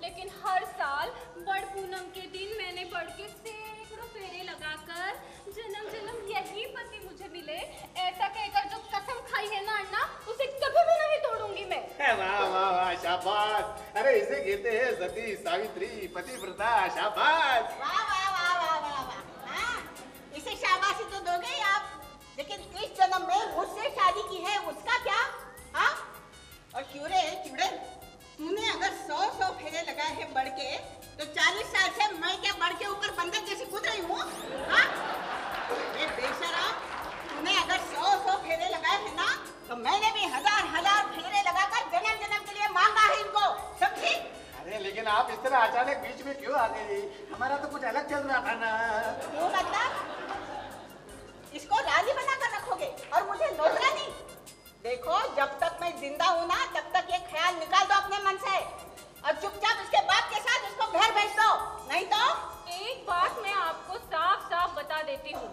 लेकिन हर साल बड़ पूनम के दिन मैंने बढ़ के सैकड़ों फेरे लगाकर जन्म जन्म यही पति मुझे मिले ऐसा कहकर जो कसम खाई है ना अन्ना, उसे कभी भी नहीं तोड़ूंगी मैं। वाह वाह वाह, शाबाश। अरे इसे कहते हैं सती सावित्री पतिव्रता। शाबाश। वाह वाह वाह वाह वाह वाह। हाँ, इसे शाबाशी तो दोगे ही आप, लेकिन इस जन्म में मुझसे शादी की है उसका क्या? हाँ, और क्यों रे चुड़ैल, तूने अगर 100 फेरे लगाए हैं बढ़ के, तो 40 साल से मैं क्या बढ़ के ऊपर बंदर जैसी कूद रही हूँ? हाँ, ये बेशरम, तूने अगर 100 फेरे लगाए हैं ना, तो मैंने भी हजार फेरे लगाकर जन्म जन्म के लिए मांगा है इनको, समझी? अरे लेकिन आप इस तरह अचानक बीच में क्यों आ गई? हमारा तो कुछ अलग चल रहा था ना। क्यों मतलब? इसको राजी बनाकर रखोगे और मुझे नौकरानी? देखो, जब तक मैं जिंदा हूँ ना, तब तक ये ख्याल निकाल दो अपने मन से और चुपचाप उसके बाप के साथ उसको घर भेज दो, नहीं तो। एक बात मैं आपको साफ साफ बता देती हूँ,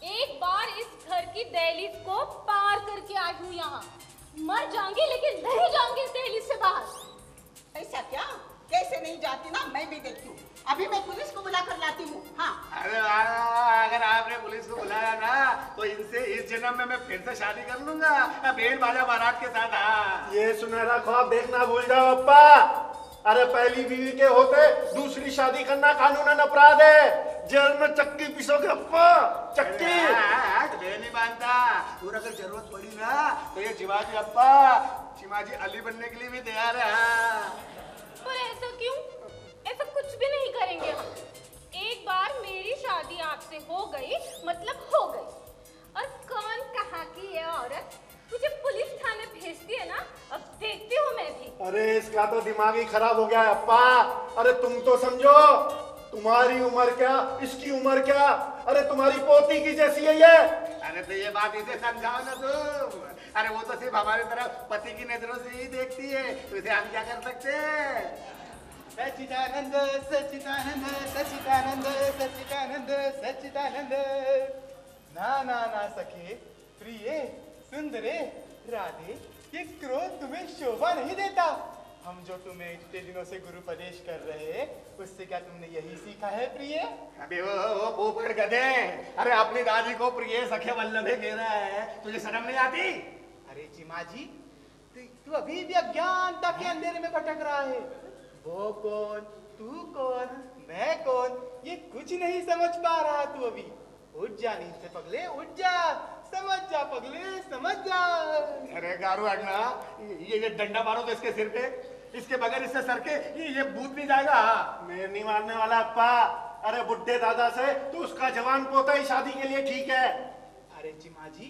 एक बार इस घर की दहलीज को पार करके आई हूँ यहाँ, मर जाऊंगी लेकिन नहीं जाऊंगी इस दहलीज से बाहर। ऐसा क्या? कैसे नहीं जाती ना, मैं भी देखती हूँ। अभी मैं पुलिस को बुला कर लाती हूँ। हाँ, अरे अगर आपने पुलिस को बुलाया ना तो इनसे इस जन्म में मैं फिर से शादी कर लूंगा बेल बाजा बारात के साथ। हाँ ये सुनहरा ख्वाब देखना भूल जाओ अप्पा। अरे पहली बीवी के होते दूसरी शादी करना कानूनन अपराध है। जेल में चक्की पिसोगे अप्पा, चक्की। मैं नहीं मानता। और अगर जरूरत पड़ी ना तो ये शिवाजी अप्पा शिवाजी अली बनने के लिए भी तैयार है। पर ऐसा क्यों? ऐसा कुछ भी नहीं करेंगे हम। एक बार मेरी शादी आपसे हो गई मतलब हो गई। और कौन कहा कि ये औरत मुझे पुलिस थाने भेजती है ना, अब देखती हूँ मैं भी। अरे इसका तो दिमाग ही खराब हो गया है अप्पा। अरे तुम तो समझो, तुम्हारी उम्र क्या इसकी उम्र क्या। अरे तुम्हारी पोती की जैसी है ये। अरे तो ये बात इसे समझाओ ना तुम। अरे वो तो सिर्फ हमारी तरफ पति की नजरों से ही देखती है, तो इसे हम क्या कर सकते हैं। सच्चिदानंद सच्चिदानंद सच्चिदानंद सच्चिदानंद सच्चिदानंद। ना ना ना सखे, प्रिय, सुंदरे, राधे, ये क्रोध तुम्हें शोभा नहीं देता। हम जो तुम्हें इतने दिनों से गुरुपदेश कर रहे हैं, उससे क्या तुमने यही सीखा है प्रिय? अबे वो पोपट गधे, अरे अपनी दादी को प्रिय सखे वल्लभे कह रहा है, तुझे शर्म नहीं आती? अरे चिमाजी, तू अभी भी अज्ञानता के अंधेरे में भटक रहा है। वो कौन, तू कौन, मैं कौन, ये कुछ नहीं समझ पा रहा तू अभी। उठ जा नींद से पगले, उठ जा, समझ जा पगले, समझ जा। अरे गारू अगना, ये डंडा मारो तो इसके सिर पे, इसके बगैर इससे सर के ये भूत नहीं जाएगा। मैं नहीं मारने वाला अप्पा। अरे बुड्ढे दादा से तो उसका जवान पोता ही शादी के लिए ठीक है। अरे चिमाजी,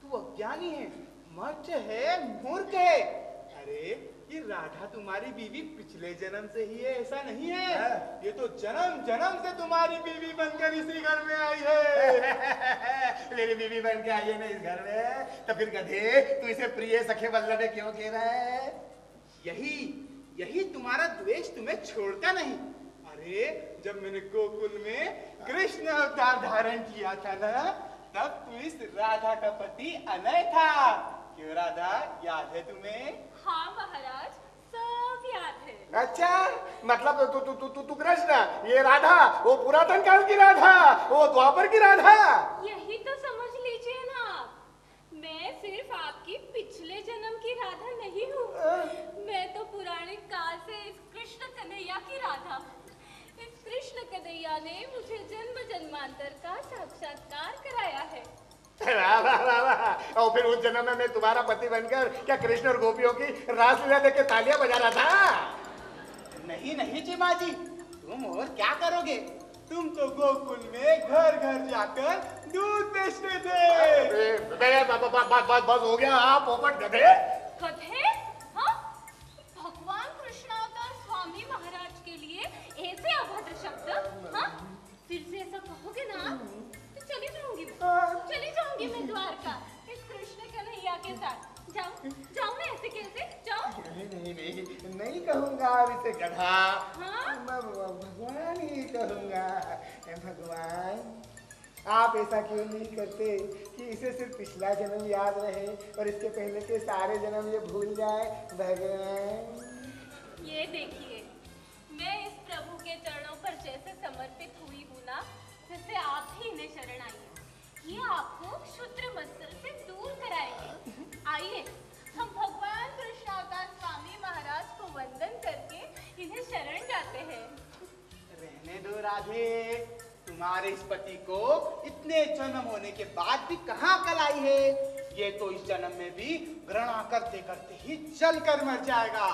तू अज्ञानी है, मच है, मूर्ख है। अरे ये राधा तुम्हारी बीवी पिछले जन्म से ही है, ऐसा नहीं है। ये तो जन्म जन्म से तुम्हारी बीवी बनकर इसी घर में आई है। मेरी बीवी बन के आई है ना इस घर में, तो फिर गधे तू इसे प्रिय सखे वल्लभे क्यों कह रहा है? यही तुम्हारा द्वेष तुम्हें छोड़ता नहीं। अरे जब मैंने गोकुल में कृष्ण अवतार धारण किया था ना, तब तू इस राधा का पति अनय था। क्यों राधा, याद है तुम्हें? हाँ महाराज, सब याद है। अच्छा, मतलब तू कृष्ण, ये राधा वो पुरातन काल की राधा, वो द्वापर की राधा। यही तो समझ लीजिए ना, मैं सिर्फ आपकी पिछले जन्म की राधा नहीं हूँ। मैं तो पुराने काल से इस कृष्ण कन्हैया की राधा। इस कृष्ण कन्हैया ने मुझे जन्म जन्मांतर का साक्षात्कार कराया है। वाह वाह वाह वाह। और फिर उस जन्म में मैं तुम्हारा पति बनकर क्या कृष्ण और गोपियों की रासलीला देख के तालियां बजा रहा था? नहीं नहीं चिमाजी, तुम और क्या करोगे? तुम तो गोकुल में घर घर जाकर दूध बेचते थे। बस हो गया। आप पोपट गधे। गधे? हाँ? भगवान कृष्णावतार स्वामी महाराज के लिए ऐसे अभद्र शब्द? हाँ? फिर से ऐसा कहोगे ना तो चली जाऊंगी मैं द्वारका इस कृष्ण कन्हैया के साथ। जाऊं मैं ऐसे कैसे जाऊं? नहीं कहूंगा अब इसे गधा। हाँ? भगवान ही कहूंगा। भगवान, आप ऐसा क्यों नहीं करते कि इसे सिर्फ पिछला जन्म याद रहे और इसके पहले के सारे जन्म ये भूल जाए। भगवान ये देखिए, मैं इस प्रभु के चरणों पर जैसे समर्पित हुई हूँ ना, जैसे आप भी इन्हें शरण आइए। ये आपको क्षुद्र मत्सर से दूर कराएंगे। आइए हम भगवान कृष्णावतार स्वामी महाराज को वंदन करके इन्हें शरण जाते हैं। रहने दो राधे, तुम्हारे इस पति को इतने जन्म होने के बाद भी कहाँ कल आई है? ये तो इस जन्म में भी घृणा करते करते ही जल कर मर जाएगा।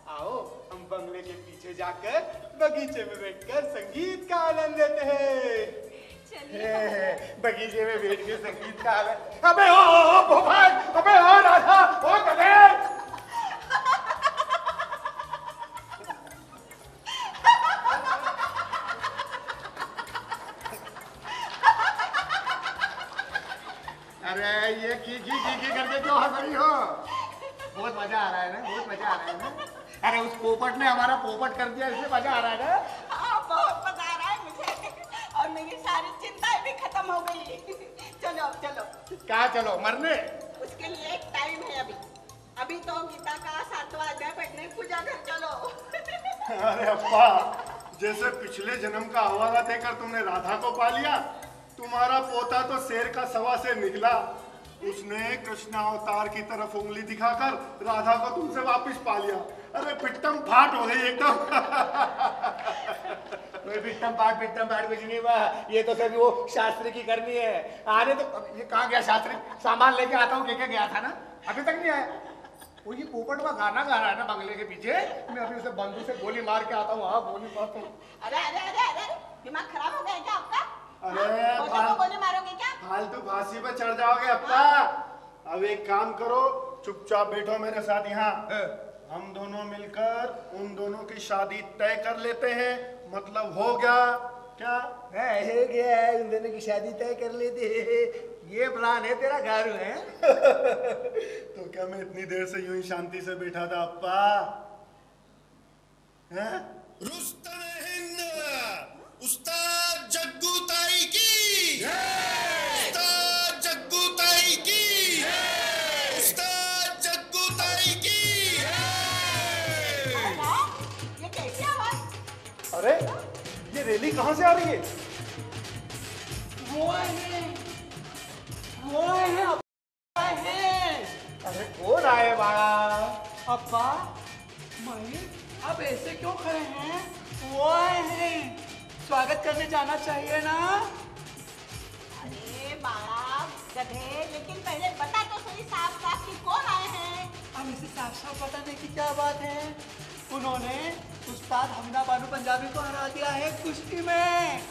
आओ हम बंगले के पीछे जाकर बगीचे में बैठकर संगीत का आनंद लेते हैं। बगीचे में बैठ के संगीत का आनंद। अबे ओ पोपट, अबे ओ राधा, ओ गधे। अरे ये की करके क्यों हंस रही हो? बहुत मजा आ रहा है ना, बहुत मजा आ रहा है ना। अरे उस पोपट ने हमारा पोपट कर दिया, इसलिए मजा आ रहा है ना। हाँ, बहुत मजा आ रहा है मुझे, और मेरी सारी चिंताएं भी खत्म हो गई। चलो चलो। कहाँ चलो? मरने? उसके लिए एक टाइम है अभी तो गीता का 7वां अध्याय पढ़ने पूजा घर चलो। अरे अप्पा, जैसे पिछले जन्म का हवाला देकर तुमने राधा को पा लिया, तुम्हारा पोता तो शेर का सवा से निकला। उसने कृष्ण अवतार की तरफ उंगली दिखाकर राधा को तुमसे वापस पा लिया। अरे पिट्टम फाट हो गई एकदम। कोई पिट्टम पाट कुछ नहीं हुआ। ये तो सभी वो शास्त्री की करनी है। आने तो ये कहाँ गया शास्त्री? सामान लेके आता हूँ कह के गया था ना, अभी तक नहीं आया। वो ये पोपट में गाना गा रहा है ना बंगले के पीछे। मैं अभी उसे बंदूक से गोली मार के आता हूँ। हाँ गोली मारता हूँ। अरे अरे अरे अरे दिमाग खराब हो गया क्या आपका? अरे पोते को गोली मारोगे क्या? फालतू फांसी पे चढ़ जाओगे अप्पा। अब एक काम करो, चुपचाप बैठो मेरे साथ यहाँ। हम दोनों मिलकर उन दोनों की शादी तय कर लेते हैं। मतलब हो गया क्या? है गया है, उन दोनों की शादी तय कर लेते हैं। ये प्लान है तेरा गारू है। तो क्या मैं इतनी देर से यूं ही शांति से बैठा था अप्पा? रुस्तम हिंद उस्ताद जग्गू ताई की, उस्ताद जग्गू ताई की, उस्ताद जग्गू ताई की। ये कैसी आवाज? अरे ये रैली कहाँ से आ रही है? वो है अरे कौन आए बाड़ा? अब्बा मैं अब ऐसे क्यों खड़े हैं? वो है, स्वागत करने जाना चाहिए ना। अरे बाबा गधे, लेकिन पहले बता तो सही साफ साफ कि कौन आए हैं? अब इसे साफ साफ बताने की क्या बात है? उन्होंने उस्ताद हमदा बानू पंजाबी को हरा दिया है कुश्ती में।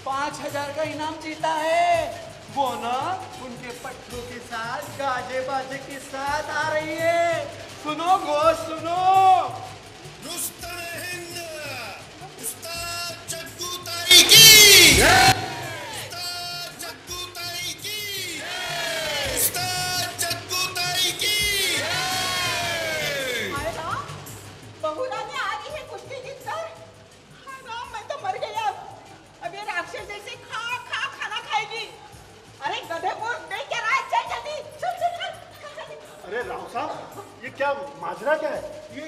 5000 का इनाम जीता है। वो ना उनके पट्टों के साथ गाजे बाजे के साथ आ रही है। सुनो गो सुनो। रुस्तम हिंद उस्ताद जग्गू ताई की, उस्ताद जग्गू ताई की, उस्ताद जग्गू ताई की। हाय राम, बहू रानी आ रही है कुश्ती जीतकर। हाय राम, मैं तो मर गया। अब ये राक्षस जैसे खा खा खाना खाएगी। अरे गधे को देख क्या रहा है? चल जल्दी, चल चल चल। अरे राव साहब, ये क्या माजरा क्या है? ये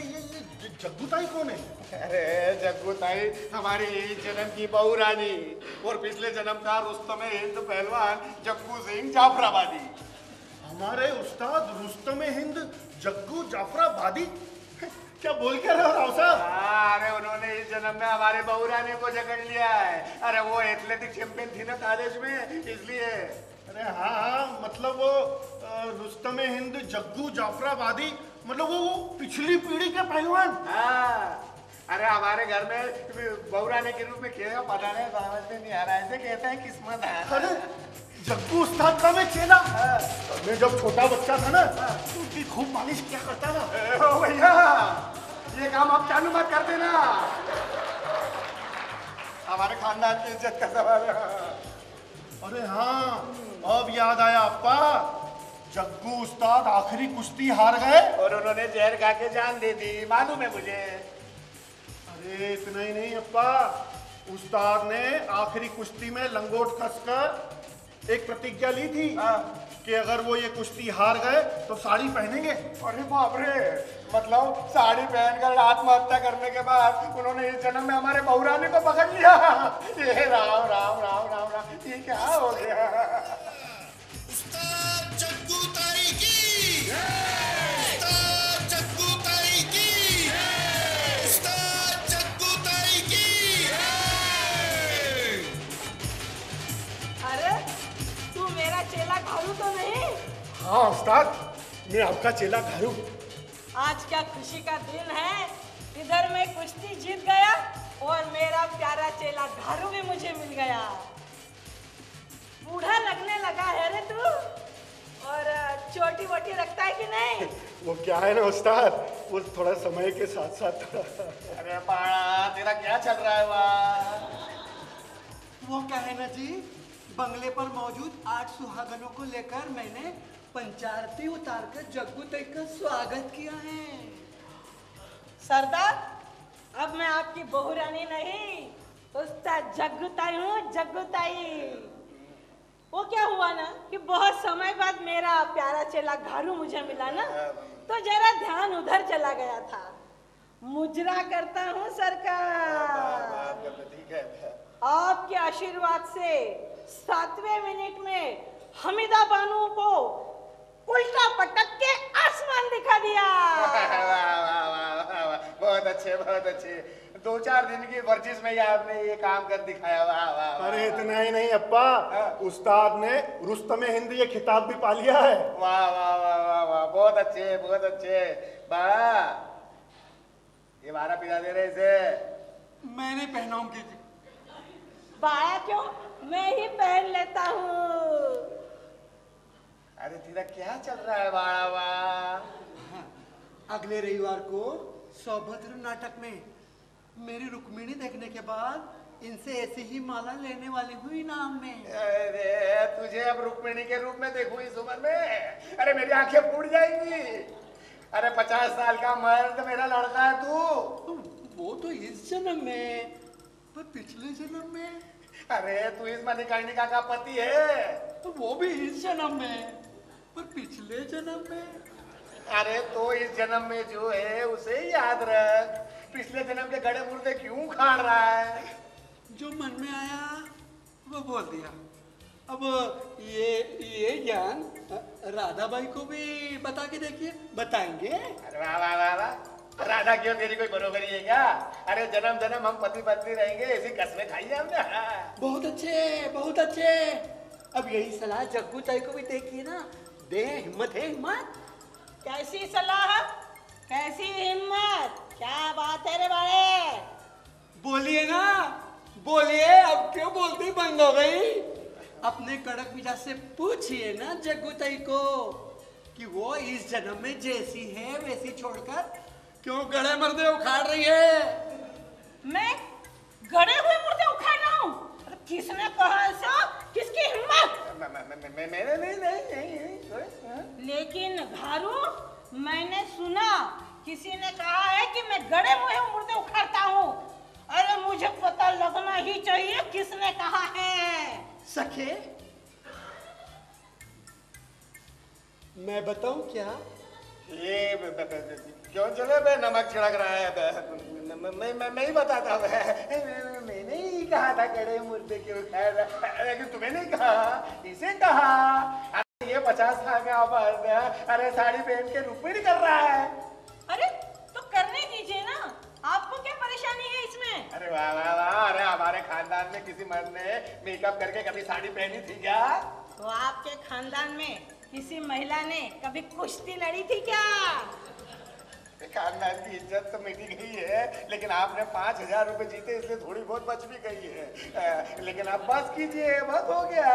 जग्गू ताई कौन है? अरे जग्गू ताई हमारी जन्म की बहू रानी और पिछले जन्म का रुस्तम हिंद पहलवान जग्गू सिंह जाफराबादी। हमारे उस्ताद रुस्तम हिंद जग्गू जाफराबादी? क्या बोल के रहे हो राव साहब? अरे उन्होंने इस जन्म में हमारे बहू रानी को जकड़ लिया है। अरे वो एथलेटिक चैंपियन थी ना कॉलेज में, इसलिए। अरे हाँ, मतलब वो रुस्तम हिंद जग्गू जाफराबादी, मतलब वो पिछली पीढ़ी के पहलवान। हाँ, अरे हमारे घर में बहू रानी के रूप में क्या पता नहीं, समझ में नहीं आ रहा। ऐसे कहते हैं किस्मत है। अरे जग्गू उस्ताद का मैं चेला। मैं जब छोटा बच्चा था ना, तो उनकी खूब मालिश किया करता था। ओ भैया, ये काम आप चालू मत कर देना। हमारे खानदान की इज्जत का सवाल है। अरे हाँ, अब याद आया अप्पा। जग्गू उस्ताद आखिरी कुश्ती हार गए और उन्होंने जहर खा के जान दे दी, मालूम है मुझे। अरे इतना ही नहीं अप्पा, उस्ताद ने आखिरी कुश्ती में लंगोट कसकर एक प्रतिज्ञा ली थी कि अगर वो ये कुश्ती हार गए तो साड़ी पहनेंगे। अरे बाप रे, मतलब साड़ी पहनकर आत्महत्या करने के बाद उन्होंने इस जन्म में हमारे बहू रानी को पकड़ लिया। ये राम राम राम राम राम, ये क्या हो गया? उस्ताद जग्गू ताई की, उस्ताद जग्गू ताई की, उस्ताद जग्गू ताई की। अरे तू मेरा चेला घारू तो नहीं? हाँ उस्ताद, मैं आपका चेला घारू। आज क्या खुशी का दिन है। इधर मैं कुश्ती जीत गया और मेरा प्यारा चेला घारू भी मुझे मिल गया। बूढ़ा लगने लगा है रे तू, और चोटी वोटी रखता है कि नहीं? वो क्या है ना उस्ताद, वो थोड़ा समय के साथ साथ। अरे पाड़ा, तेरा क्या चल रहा है वहाँ? वो क्या है ना जी, बंगले पर मौजूद 8 सुहागनों को लेकर मैंने पंचारती उतारकर जग्गू ताई का स्वागत किया है। सरदार, अब मैं आपकी बहू रानी नहीं, उस्ताद जग्गू ताई हूँ, जग्गू ताई। वो क्या हुआ ना कि बहुत समय बाद मेरा प्यारा चेला घारू मुझे मिला ना, तो जरा ध्यान उधर चला गया था। मुजरा करता हूँ सरकार। ठीक है। आपके आशीर्वाद से 7वें मिनट में हमीदा बानो को उल्टा पटक के आसमान दिखा दिया। वाह वाह वाह वाह वाह, बहुत अच्छे बहुत अच्छे। 2-4 दिन की वर्जिश में ही आपने ये काम कर दिखाया। वाह वाह वाह। अरे इतना ही नहीं अप्पा, उस्ताद ने रुस्तमे हिंद ये खिताब भी पा लिया है। वाह वाह वाह वाह वाह, बहुत अच्छे बहुत अच्छे। बा ये बारह पिला दे रहे इसे। मैं नहीं पहनाऊंगी। बाया क्यों, मैं ही पहन लेता हूँ। अरे तेरा क्या चल रहा है बाड़ा वाह? अगले रविवार को सौभद्र नाटक में मेरी रुक्मिणी देखने के बाद इनसे ऐसी ही माला लेने वाली हुई इनाम में। अरे तुझे अब रुक्मिणी के रूप में देखूं इस उम्र में? अरे मेरी आंखें फूट जाएंगी। अरे 50 साल का मर्द मेरा लड़का है तू। वो तो इस जन्म में, पर पिछले जन्म में। अरे तू इस मणिकर्णिका का पति है। तो वो भी इस जन्म में, पर पिछले जन्म में। अरे तो इस जन्म में जो है उसे ही याद रख। पिछले जन्म के गड़े मुर्दे क्यों खाड़ रहा है? जो मन में आया वो बोल दिया। अब ये ज्ञान राधाबाई को भी बता के देखिए। बताएंगे? अरे वाह वाह वाह वाह, राधा क्यों तेरी कोई बरोबरी है क्या? अरे जन्म जन्म हम पति पत्नी रहेंगे, ऐसी कसमें खाई है हमने। बहुत अच्छे बहुत अच्छे। अब यही सलाह जग्गू ताई को भी देखिए ना। दे हिम्मत है हिम्मत। कैसी सलाह, कैसी हिम्मत, क्या बात है रे बाड़े? बोलिए ना, बोलिए। अब क्यों बोलती बंद हो गई? अपने कड़क मिजाज से पूछिए ना जग्गू ताई को कि वो इस जन्म में जैसी है वैसी छोड़कर क्यों गड़े मुर्दे उखाड़ रही है। मैं गड़े हुए मुर्दे उखाड़ रहा हूँ? किसने कहा ऐसा? किसकी हिम्मत? मैंने नहीं। लेकिन घारू, मैंने सुना किसी ने कहा है कि मैं गड़े हुए मुर्दे उखाड़ता हूँ। अरे मुझे पता लगना ही चाहिए किसने कहा है। सखे, मैं बताऊं क्या? ये क्यों चले बे नमक छिड़क रहा है? मैं ही बताता हूँ। मैंने ही कहा था गड़े मुर्दे क्यों खाए, लेकिन तुम्हें नहीं कहा, इसे कहा। अरे ये 50 साल का मर्द है, अरे साड़ी पहन के रुक भी नहीं कर रहा है। अरे तो करने दीजिए ना, आपको क्या परेशानी है इसमें? अरे वाह वाह वाह, अरे हमारे खानदान में किसी मर्द ने मेकअप करके कभी साड़ी पहनी थी क्या? तो आपके खानदान में किसी महिला ने कभी कुश्ती लड़ी थी क्या? खानदान की इज्जत तो मिटी गई है, लेकिन आपने 5000 रुपए जीते इसलिए थोड़ी बहुत बच भी गई है। लेकिन अब बस कीजिए, बस हो गया।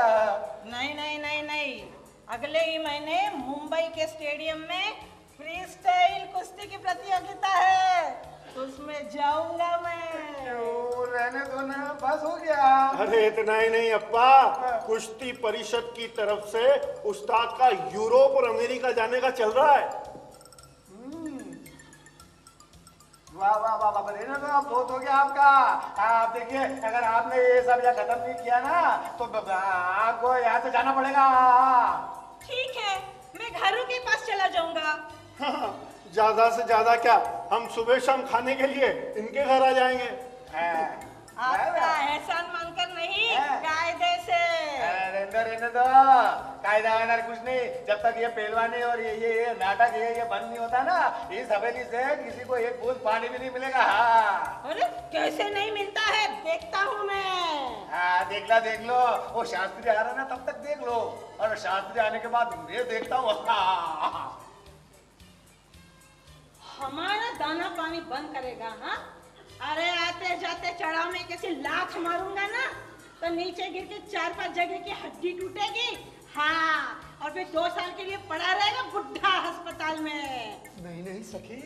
नहीं नहीं नहीं नहीं, अगले ही महीने मुंबई के स्टेडियम में फ्री स्टाइल कुश्ती की प्रतियोगिता है, उसमें जाऊंगा मैं। क्यों, रहने दो ना, बस हो गया। अरे इतना ही नहीं अप्पा, कुश्ती परिषद की तरफ से उस्ताद का यूरोप और अमेरिका जाने का चल रहा है। वाह वाह वाह वाह, रहने दो, अब बहुत हो गया आपका। आप देखिए, अगर आपने ये सब यहाँ खत्म नहीं किया ना तो आपको यहाँ से जाना पड़ेगा। ठीक है, मैं घरों के पास चला जाऊंगा। ज्यादा से ज्यादा क्या, हम सुबह शाम खाने के लिए इनके घर आ जाएंगे। आपका एहसान मानकर नहीं, कायदे से। रहने दो, कायदा वायदा कुछ नहीं। जब तक ये पहलवानी और ये नाटक ये बंद नहीं होता ना, इस हवेली से किसी को एक बूंद पानी भी नहीं मिलेगा। अरे कैसे नहीं मिलता है, देखता हूँ मैं। हाँ देख लो, वो शास्त्री आ रहा ना तब तक देख लो, और शास्त्री आने के बाद मैं देखता हूँ। हमारा दाना पानी बंद करेगा? हाँ, अरे आते जाते चढ़ाव में किसी लात मारूंगा ना तो नीचे गिर के 4-5 जगह की हड्डी टूटेगी। हाँ, और फिर 2 साल के लिए पड़ा रहेगा बुढ़ा अस्पताल में। नहीं सके,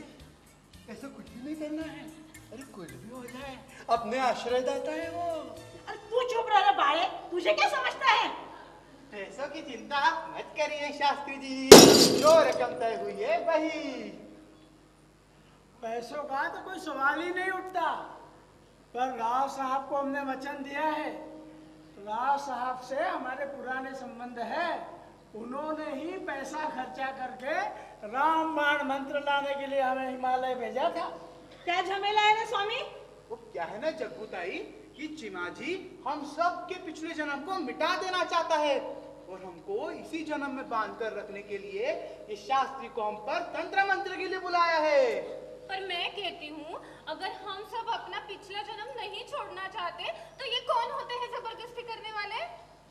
ऐसा कुछ भी नहीं करना है। अरे कुछ भी हो जाए, अपने आश्रय दाता है वो। अरे तू चुप रह बाड़े, तुझे क्या समझता है? पैसों की चिंता मत करिए शास्त्री जी, जो रकम तय हुई है वही। पैसों का तो कोई सवाल ही नहीं उठता, पर राव साहब को हमने वचन दिया है। राव साहब से हमारे पुराने संबंध है, उन्होंने ही पैसा खर्चा करके रामबाण मंत्र लाने के लिए हमें हिमालय भेजा था। क्या झमेला है ना स्वामी? वो क्या है ना जग्गू ताई कि चिमाजी हम सब के पिछले जन्म को मिटा देना चाहता है और हमको इसी जन्म में बांध कर रखने के लिए ये शास्त्री को हम पर तंत्र मंत्र के लिए बुलाया है। पर मैं कहती हूँ अगर हम सब अपना पिछला जन्म नहीं छोड़ना चाहते तो ये कौन होते हैं जबरदस्ती करने वाले?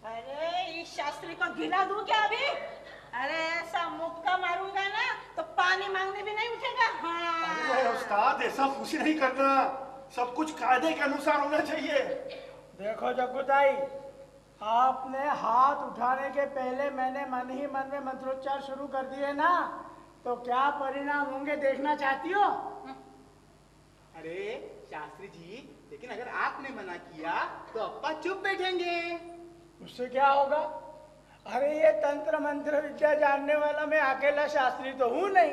अरे इस शास्त्री को गिला दूं क्या अभी? अरे ऐसा मुक्का मारूंगा ना तो पानी मांगने भी नहीं उठेगा। हाँ। अरे उस्ताद ऐसा कुछ नहीं करना, सब कुछ कायदे के अनुसार होना चाहिए। देखो जग्गूताई, आपने हाथ उठाने के पहले मैंने मन ही मन में मंत्रोच्चार शुरू कर दिए ना, तो क्या परिणाम होंगे देखना चाहती हो? अरे शास्त्री जी, लेकिन अगर आपने मना किया तो अप्पा चुप बैठेंगे। उससे क्या होगा? अरे ये तंत्र मंत्र विद्या जानने वाला मैं अकेला शास्त्री तो हूं नहीं,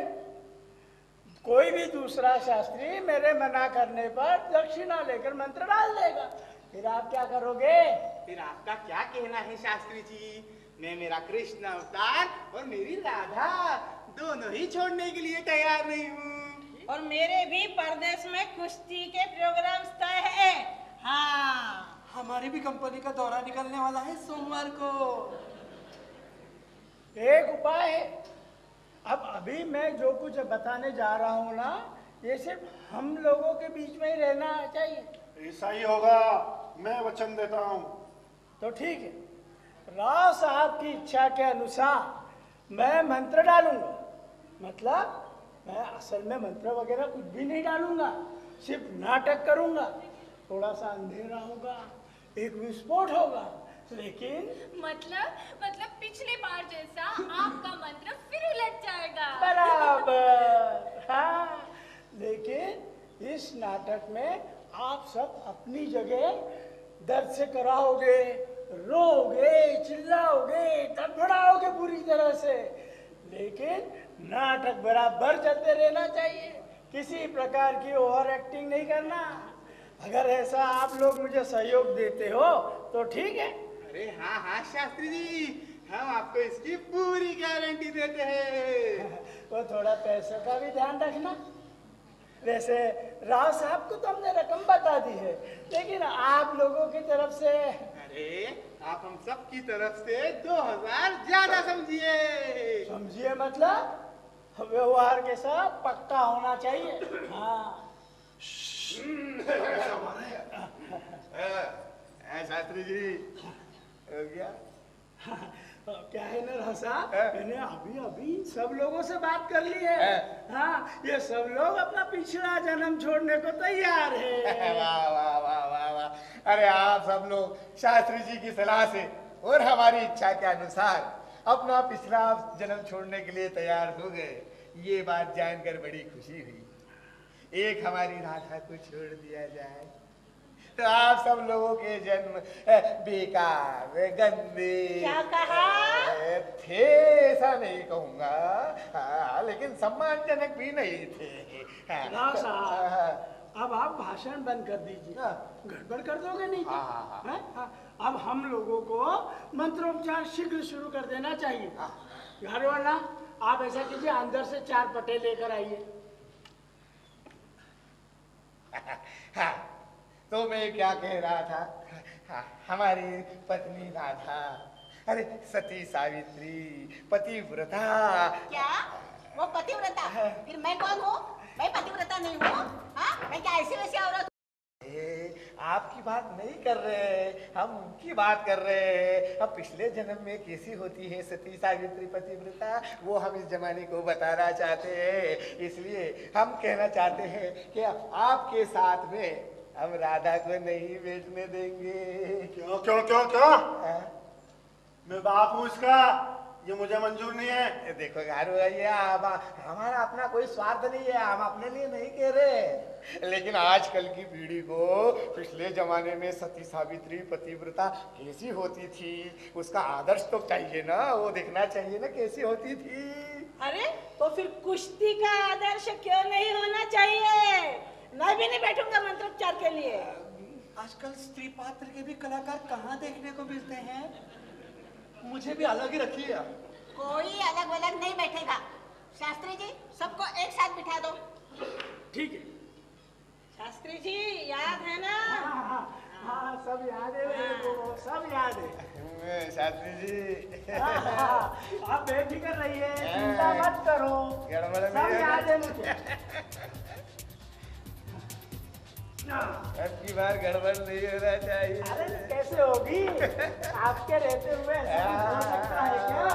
कोई भी दूसरा शास्त्री मेरे मना करने पर दक्षिणा लेकर मंत्र डाल देगा। फिर आप क्या करोगे? फिर आपका क्या कहना है शास्त्री जी? मैं मेरा कृष्ण अवतार और मेरी राधा दोनों ही छोड़ने के लिए तैयार नहीं हूँ। और मेरे भी परदेश में कुश्ती के प्रोग्राम तय है। हाँ, हमारी भी कंपनी का दौरा निकलने वाला है सोमवार को। एक उपाय है। अब अभी मैं जो कुछ बताने जा रहा हूँ ना, ये सिर्फ हम लोगों के बीच में ही रहना चाहिए। ऐसा ही होगा, मैं वचन देता हूँ। तो ठीक है, राव साहब की इच्छा के अनुसार मैं मंत्र डालूंगा। मतलब मैं असल में मंत्र वगैरह कुछ भी नहीं डालूंगा, सिर्फ नाटक करूंगा। थोड़ा सा अंधेरा होगा, एक विस्फोट होगा, लेकिन मतलब पिछली बार जैसा आपका मंत्र फिर उलट जाएगा। बराबर। हाँ, लेकिन इस नाटक में आप सब अपनी जगह दर्द से कराओगे, रोओगे, चिल्लाओगे, तड़फड़ाओगे पूरी तरह से, लेकिन नाटक बराबर चलते रहना चाहिए। किसी प्रकार की ओवर एक्टिंग नहीं करना। अगर ऐसा आप लोग मुझे सहयोग देते हो तो ठीक है। अरे हाँ हाँ शास्त्री जी, हम आपको इसकी पूरी गारंटी देते हैं। वो थोड़ा पैसों का भी ध्यान रखना। वैसे राव साहब को तो हमने रकम बता दी है, लेकिन आप लोगों की तरफ से। अरे आप हम सब की तरफ से 2000 ज्यादा समझिए मतलब व्यवहार के साथ पक्का होना चाहिए। हाँ। शास्त्री जी हो गया? क्या है ना राव साहब, मैंने अभी अभी सब लोगों से बात कर ली है। हाँ, ये सब लोग अपना पिछला जन्म छोड़ने को तैयार है। वाह वाह वाह वाह वाह। अरे आप सब लोग शास्त्री जी की सलाह से और हमारी इच्छा के अनुसार अपना पिछला जन्म छोड़ने के लिए तैयार हो गए। ये बात जानकर बड़ी खुशी हुई। एक हमारी राधा को छोड़ दिया जाए तो आप सब लोगों के जन्म बेकार गंदे क्या कहा? थे, ऐसा नहीं कहूंगा, हाँ, लेकिन सम्मानजनक भी नहीं थे। राव साहब, अब आप भाषण बंद कर दीजिए, गड़बड़ कर दोगे नहीं तो। हाँ। अब हम लोगों को मंत्रोपचार शीघ्र शुरू कर देना चाहिए। घर वाला, आप ऐसा कीजिए, अंदर से 4 पटे लेकर आइए। हाँ, तो मैं क्या कह रहा था, हमारी पत्नी राधा, अरे सती सावित्री, पतिव्रता। क्या? वो पतिव्रता? फिर मैं कौन हूँ? मैं पतिव्रता नहीं हूँ। हाँ, मैं क्या ऐसी वैसी औरत? आपकी बात नहीं कर रहे, हम उनकी बात कर रहे हैं। अब पिछले जन्म में कैसी होती है सती सावित्री पतिव्रता, वो हम इस जमाने को बताना चाहते हैं। इसलिए हम कहना चाहते हैं कि आपके साथ में हम राधा को नहीं बैठने देंगे। क्यों क्यों क्यों क्यों? मैं बाप हूँ इसका, ये मुझे मंजूर नहीं है। देखो यार, ये हमारा अपना कोई स्वार्थ नहीं है, हम अपने लिए नहीं कह रहे, लेकिन आजकल की पीढ़ी को पिछले जमाने में सती सावित्री पतिव्रता कैसी होती थी उसका आदर्श तो चाहिए ना, वो देखना चाहिए ना कैसी होती थी। अरे तो फिर कुश्ती का आदर्श क्यों नहीं होना चाहिए? मैं भी नहीं बैठूंगा मंत्रोच्चार के लिए। आजकल स्त्री पात्र के भी कलाकार कहाँ देखने को मिलते हैं? मुझे भी अलग ही रखिए। कोई अलग अलग नहीं बैठेगा। शास्त्री जी, सबको एक साथ बिठा दो। ठीक है शास्त्री जी, याद है ना? हाँ, सब याद है मेरे को, सब याद है। शास्त्री जी आप बेफिक्र रहिए, चिंता मत करो, गड़बड़ सब नहीं है। याद है मुझे। अब की बार गड़बड़ नहीं होना चाहिए। अरे कैसे होगी, आपके रहते हुए ऐसा कुछ हो सकता है क्या?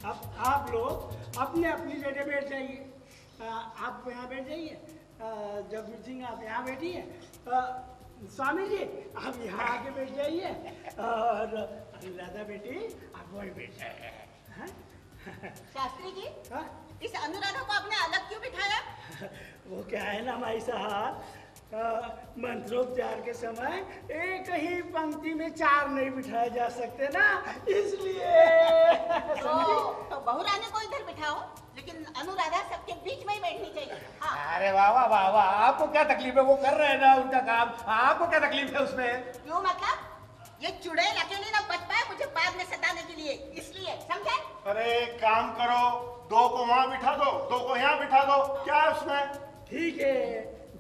अब आप लोग अपने अपनी जगह बैठ जाइए। आप यहाँ बैठ जाइए। जगमीत सिंह आप यहाँ बैठिए। स्वामी जी आप यहाँ आके बैठ जाइए, और अनुराधा बेटी आप वहीं बैठ जाइए। हाँ? शास्त्री जी, हाँ? इस अनुराधा को आपने अलग क्यों बिठाया? वो क्या है ना भाई साहब, मंत्रोपचार के समय एक ही पंक्ति में 4 नहीं बिठाए जा सकते ना, इसलिए। तो बहू रानी को इधर बिठाओ, लेकिन अनुराधा सबके बीच में ही बैठनी चाहिए। हाँ। अरे वाह वाह वाह वाह, आपको क्या तकलीफ है? वो कर रहे हैं ना उनका काम, आपको क्या तकलीफ है उसमें? क्यों मतलब? ये चुड़ैल अकेली ना बच पाए मुझे बाद में सताने के लिए, इसलिए, समझे? अरे एक काम करो, 2 को वहां बिठा दो, 2 को यहाँ बिठा दो, क्या है उसमें? ठीक है,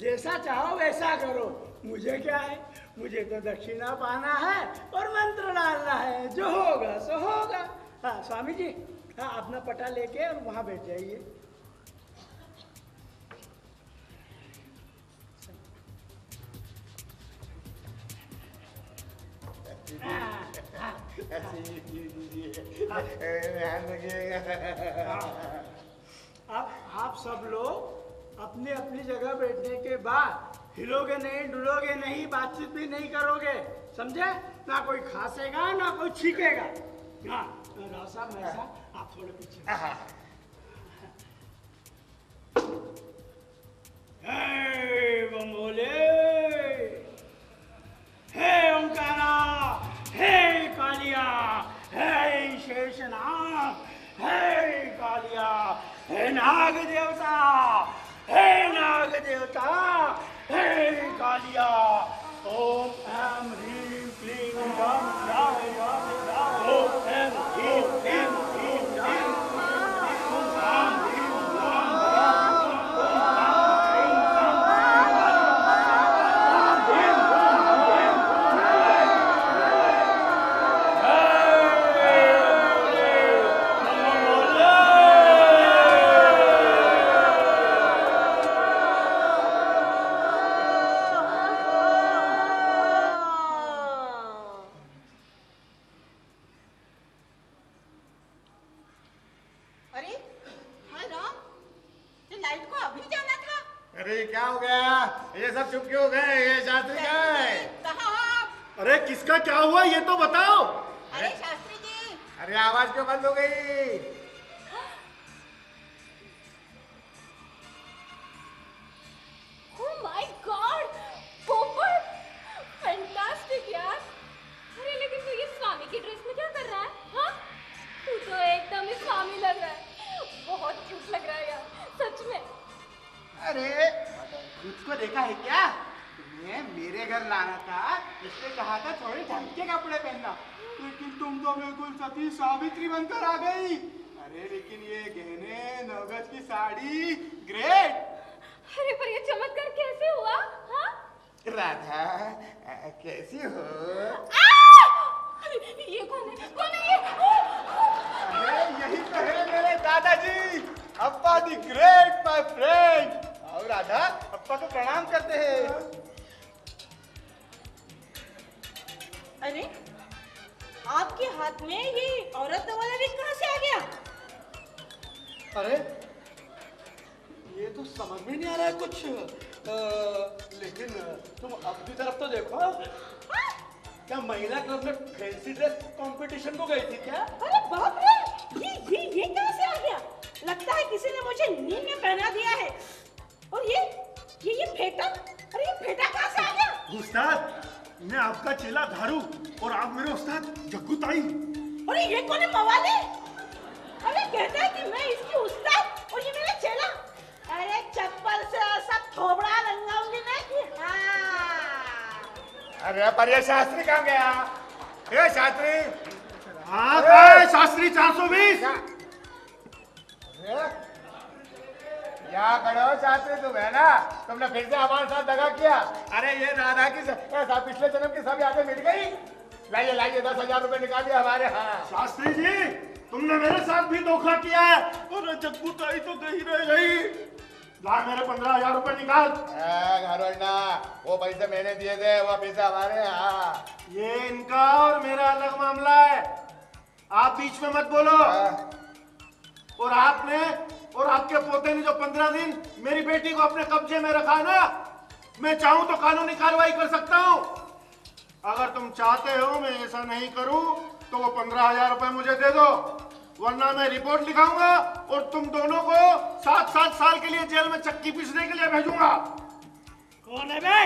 जैसा चाहो वैसा करो, मुझे क्या है, मुझे तो दक्षिणा पाना है और मंत्र डालना है, जो होगा सो होगा। हाँ स्वामी जी, हाँ अपना पटा लेके और वहां बैठ जाइए। अब आप सब लोग अपने अपनी जगह बैठने के बाद हिलोगे नहीं, डुलोगे नहीं, बातचीत भी नहीं करोगे, समझे? ना कोई खासेगा ना कोई छीकेगा। हाँ राव साहब, ऐसा आप थोड़े पीछे। हे बमोले, हे ओंकारा, हे कालिया, हे शेषनाग, हे कालिया, हे नाग देवता, हे नाग देवता, हे कालिया, ओम ऐं ह्रीं क्लीं गं राय राय, ओम ऐं ह्रीं क्लीं क्लीं गं ओम ऐं ह्रीं किसका क्या हुआ ये तो बताओ। अरे शास्त्री जी, अरे आवाज क्यों बंद हो गई? Oh my God! पोपट! Fantastic यार! अरे लेकिन तू ये स्वामी की ड्रेस में क्या कर रहा है? हाँ? तू तो एकदम ही स्वामी लग रहा है। बहुत क्यूट लग रहा है यार, सच में। अरे मुझको देखा है क्या? तुम्हें मेरे घर लाना था, इसलिए कहा था थोड़े ढंग के कपड़े पहनना, लेकिन तुम तो बिल्कुल सती सावित्री बनकर आ गई। अरे लेकिन ये गहने, नौगज की साड़ी, ग्रेट। अरे पर ये चमत्कार कैसे हुआ? हाँ? राधा कैसी हो? ये कौन है? कौन है ये? अरे यही तो है मेरे दादाजी, अप्पा दी ग्रेट माय फ्रेंड। आओ राधा, अप्पा को प्रणाम करते हैं। अरे आपके हाथ में ये औरत वाला भी कहाँ से आ गया? अरे ये तो समझ में नहीं आ रहा है कुछ, लेकिन तुम अपनी तरफ तो देखो। क्या महिला क्लब में फैंसी ड्रेस कंपटीशन को गई थी क्या? अरे बाप रे, ये कहाँ से आ गया? लगता है किसी ने मुझे नींद में पहना दिया है। और ये फेटा, अरे ये फेटा कहाँ से आ गया? उस्ताद, मैं आपका चेला धारू और आप मेरे उस्ताद जग्गू ताई। अरे ये कौन है मवाली? अरे कहता है कि मैं इसकी उस्ताद और ये मेरा चेला। अरे चप्पल से ऐसा थोबड़ा रंगाऊंगी मैं कि हाँ। अरे पर ये शास्त्री कहाँ गया? ये शास्त्री। हाँ कहाँ है शास्त्री 420? क्या करो शास्त्री तुम है ना? तुमने फिर से हमारे साथ दगा किया। अरे ये राधा की पिछले जन्म की सब यादें मिट गई। लाइए लाइए 10,000 रुपए निकालिए हमारे। हाँ शास्त्री जी तुमने मेरे साथ भी धोखा किया है। और जग्गू ताई तो गई रह गई। ला मेरे 15,000 रुपए निकाल। घरवन्ना वो पैसे मैंने दिए थे, वो पैसे हमारे। हाँ ये इनका और मेरा अलग मामला है, आप बीच में मत बोलो। और आपने और आपके पोते ने जो 15 दिन मेरी बेटी को अपने कब्जे में रखा ना, मैं चाहूं तो कानूनी कार्रवाई कर सकता हूं। अगर तुम चाहते हो मैं ऐसा नहीं करूं तो वो 15,000 रुपए मुझे दे दो, वरना मैं रिपोर्ट लिखाऊंगा और तुम दोनों को 7-7 साल के लिए जेल में चक्की पीसने के लिए भेजूंगा। कौन है बे?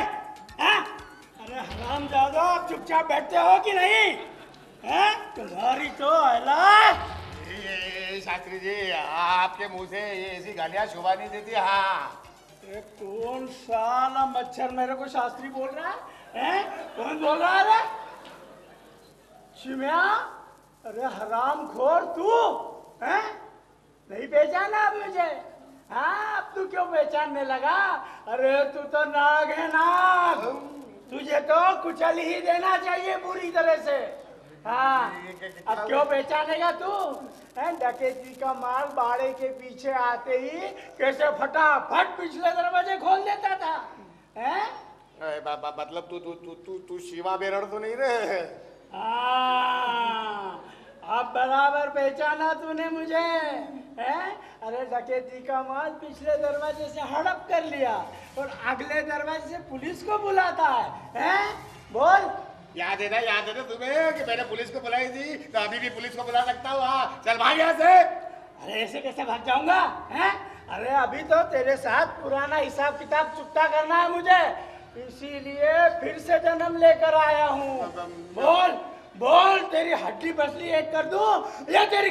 अरे हरामजादा, आप चुपचाप बैठते हो कि नहीं? तुम्हारी तो औलाद। शास्त्री जी आपके मुंह से ये ऐसी गालियां शोभा नहीं देती। हाँ कौन साला मच्छर मेरे को शास्त्री बोल रहा है? कौन बोल रहा है? चिमिया, अरे हरामखोर तू है? नहीं पहचाना अब मुझे? हाँ अब तू क्यों पहचानने लगा? अरे तू तो नाग है नाग, तुझे तो कुचल ही देना चाहिए पूरी तरह से। हाँ अब क्यों पहचानेगा तू? डकैती का माल बाड़े के पीछे आते ही कैसे फटाफट पिछले दरवाजे खोल देता था। मतलब तू शिवा बेरड़ तो नहीं रहे? हाँ अब बराबर पहचाना तूने मुझे हैं? अरे डकैती का माल पिछले दरवाजे से हड़प कर लिया और अगले दरवाजे से पुलिस को बुलाता है? बोल। याद है ना तुम्हें कि मैंने पुलिस को बुलाई थी, तो अभी भी पुलिस को बुला सकता हूँ। हाँ चल भाग यहाँ से। अरे ऐसे कैसे भाग जाऊंगा? अरे अभी तो तेरे साथ पुराना हिसाब किताब चुकता करना है मुझे, इसीलिए फिर से जन्म लेकर आया हूँ। बोल बोल, तेरी हड्डी पसली एक कर दूं या तेरी